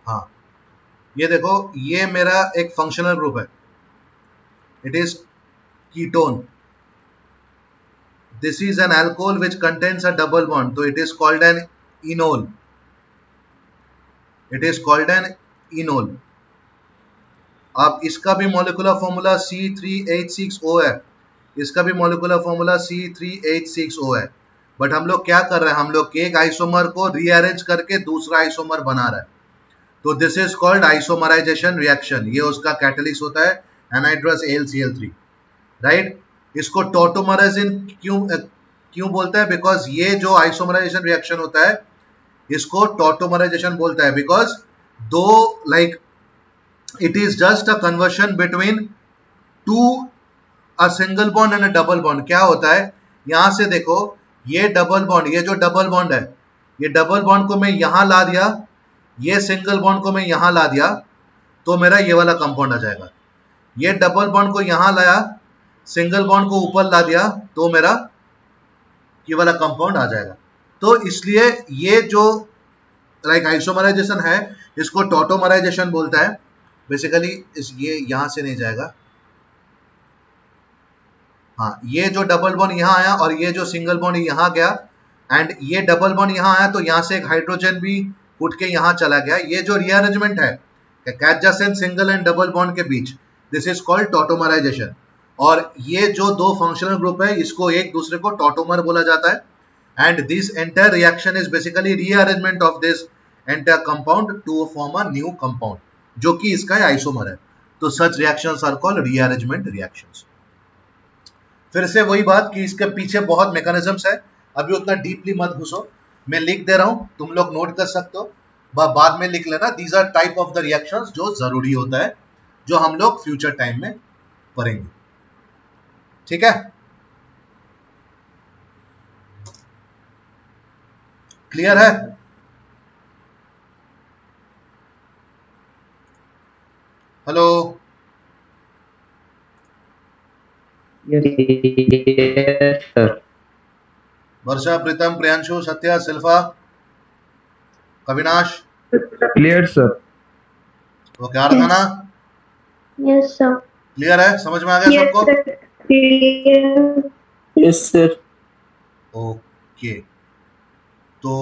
हाँ, ये देखो, ये मेरा एक फंक्शनल ग्रुप है। It is ketone. This is an alcohol which contains a double bond, so it is called an enol. It is called an enol. अब इसका भी मॉलिक्यूलर फॉर्मूला C3H6O है, इसका भी मॉलिक्यूलर फॉर्मूला C3H6O है, बट हम लोग क्या कर रहे हैं, हम लोग एक आइसोमर को रीअरेंज करके दूसरा आइसोमर बना रहे हैं, तो this is called isomerization reaction. ये उसका कैटलिस्ट होता है एनाइड्रस AlCl3, राइट. इसको टॉटोमराइजेशन क्यों बोलता है, बिकॉज ये जो आइसोमराइजेशन रिएक्शन होता है इसको टॉटोमराइजेशन बोलता है, बिकॉज दो like it is just a conversion between a single bond and a double bond. क्या होता है, यहां से देखो, ये डबल बॉन्ड, ये जो डबल बॉन्ड है, ये डबल बॉन्ड को मैं यहां ला दिया, ये सिंगल बॉन्ड को मैं यहां ला दिया, तो मेरा ये वाला कंपाउंड आ जाएगा. ये डबल बॉन्ड को यहां लाया, सिंगल बॉन्ड को ऊपर ला दिया, तो मेरा ये वाला कंपाउंड आ जाएगा. तो इसलिए ये जो लाइक आइसोमराइजेशन है इसको टॉटोमराइजेशन बोलता है. बेसिकली ये यहां से नहीं जाएगा, हाँ, ये जो डबल बॉन्ड यहां आया और ये जो सिंगल बॉन्ड यहां गया, एंड ये डबल बॉन्ड यहां आया, तो यहां से एक हाइड्रोजन भी उठ के यहां चला गया. ये जो रीअरेंजमेंट है adjacent single and double bond के बीच, दिस इज कॉल्ड टॉटोमराइजेशन. और ये जो दो फंक्शनल ग्रुप है इसको एक दूसरे को टॉटोमर बोला जाता है. And this entire reaction is basically rearrangement of this entire compound to form a new compound, जो कि इसका आइसोमर है. तो such reactions are called rearrangement reactions. फिर से वही बात कि इसके पीछे बहुत मैकेनिज्म्स है, अभी उतना डीपली मत घुसो, मैं लिख दे रहा हूं, तुम लोग नोट कर सकते हो, बाद में लिख लेना. These are type of the reactions जो जरूरी होता है, जो हम लोग फ्यूचर टाइम में पढ़ेंगे. ठीक है, क्लियर है? Hello, Yes, sir. Varsha, Pritam, Priyanshu, Satya, Shilpa, Kavinash, clear sir. Okay. Aradhana, Yes, sir. Clear है? समझ में आ गया Yes, सबको? sir. Clear. Yes sir. Okay. तो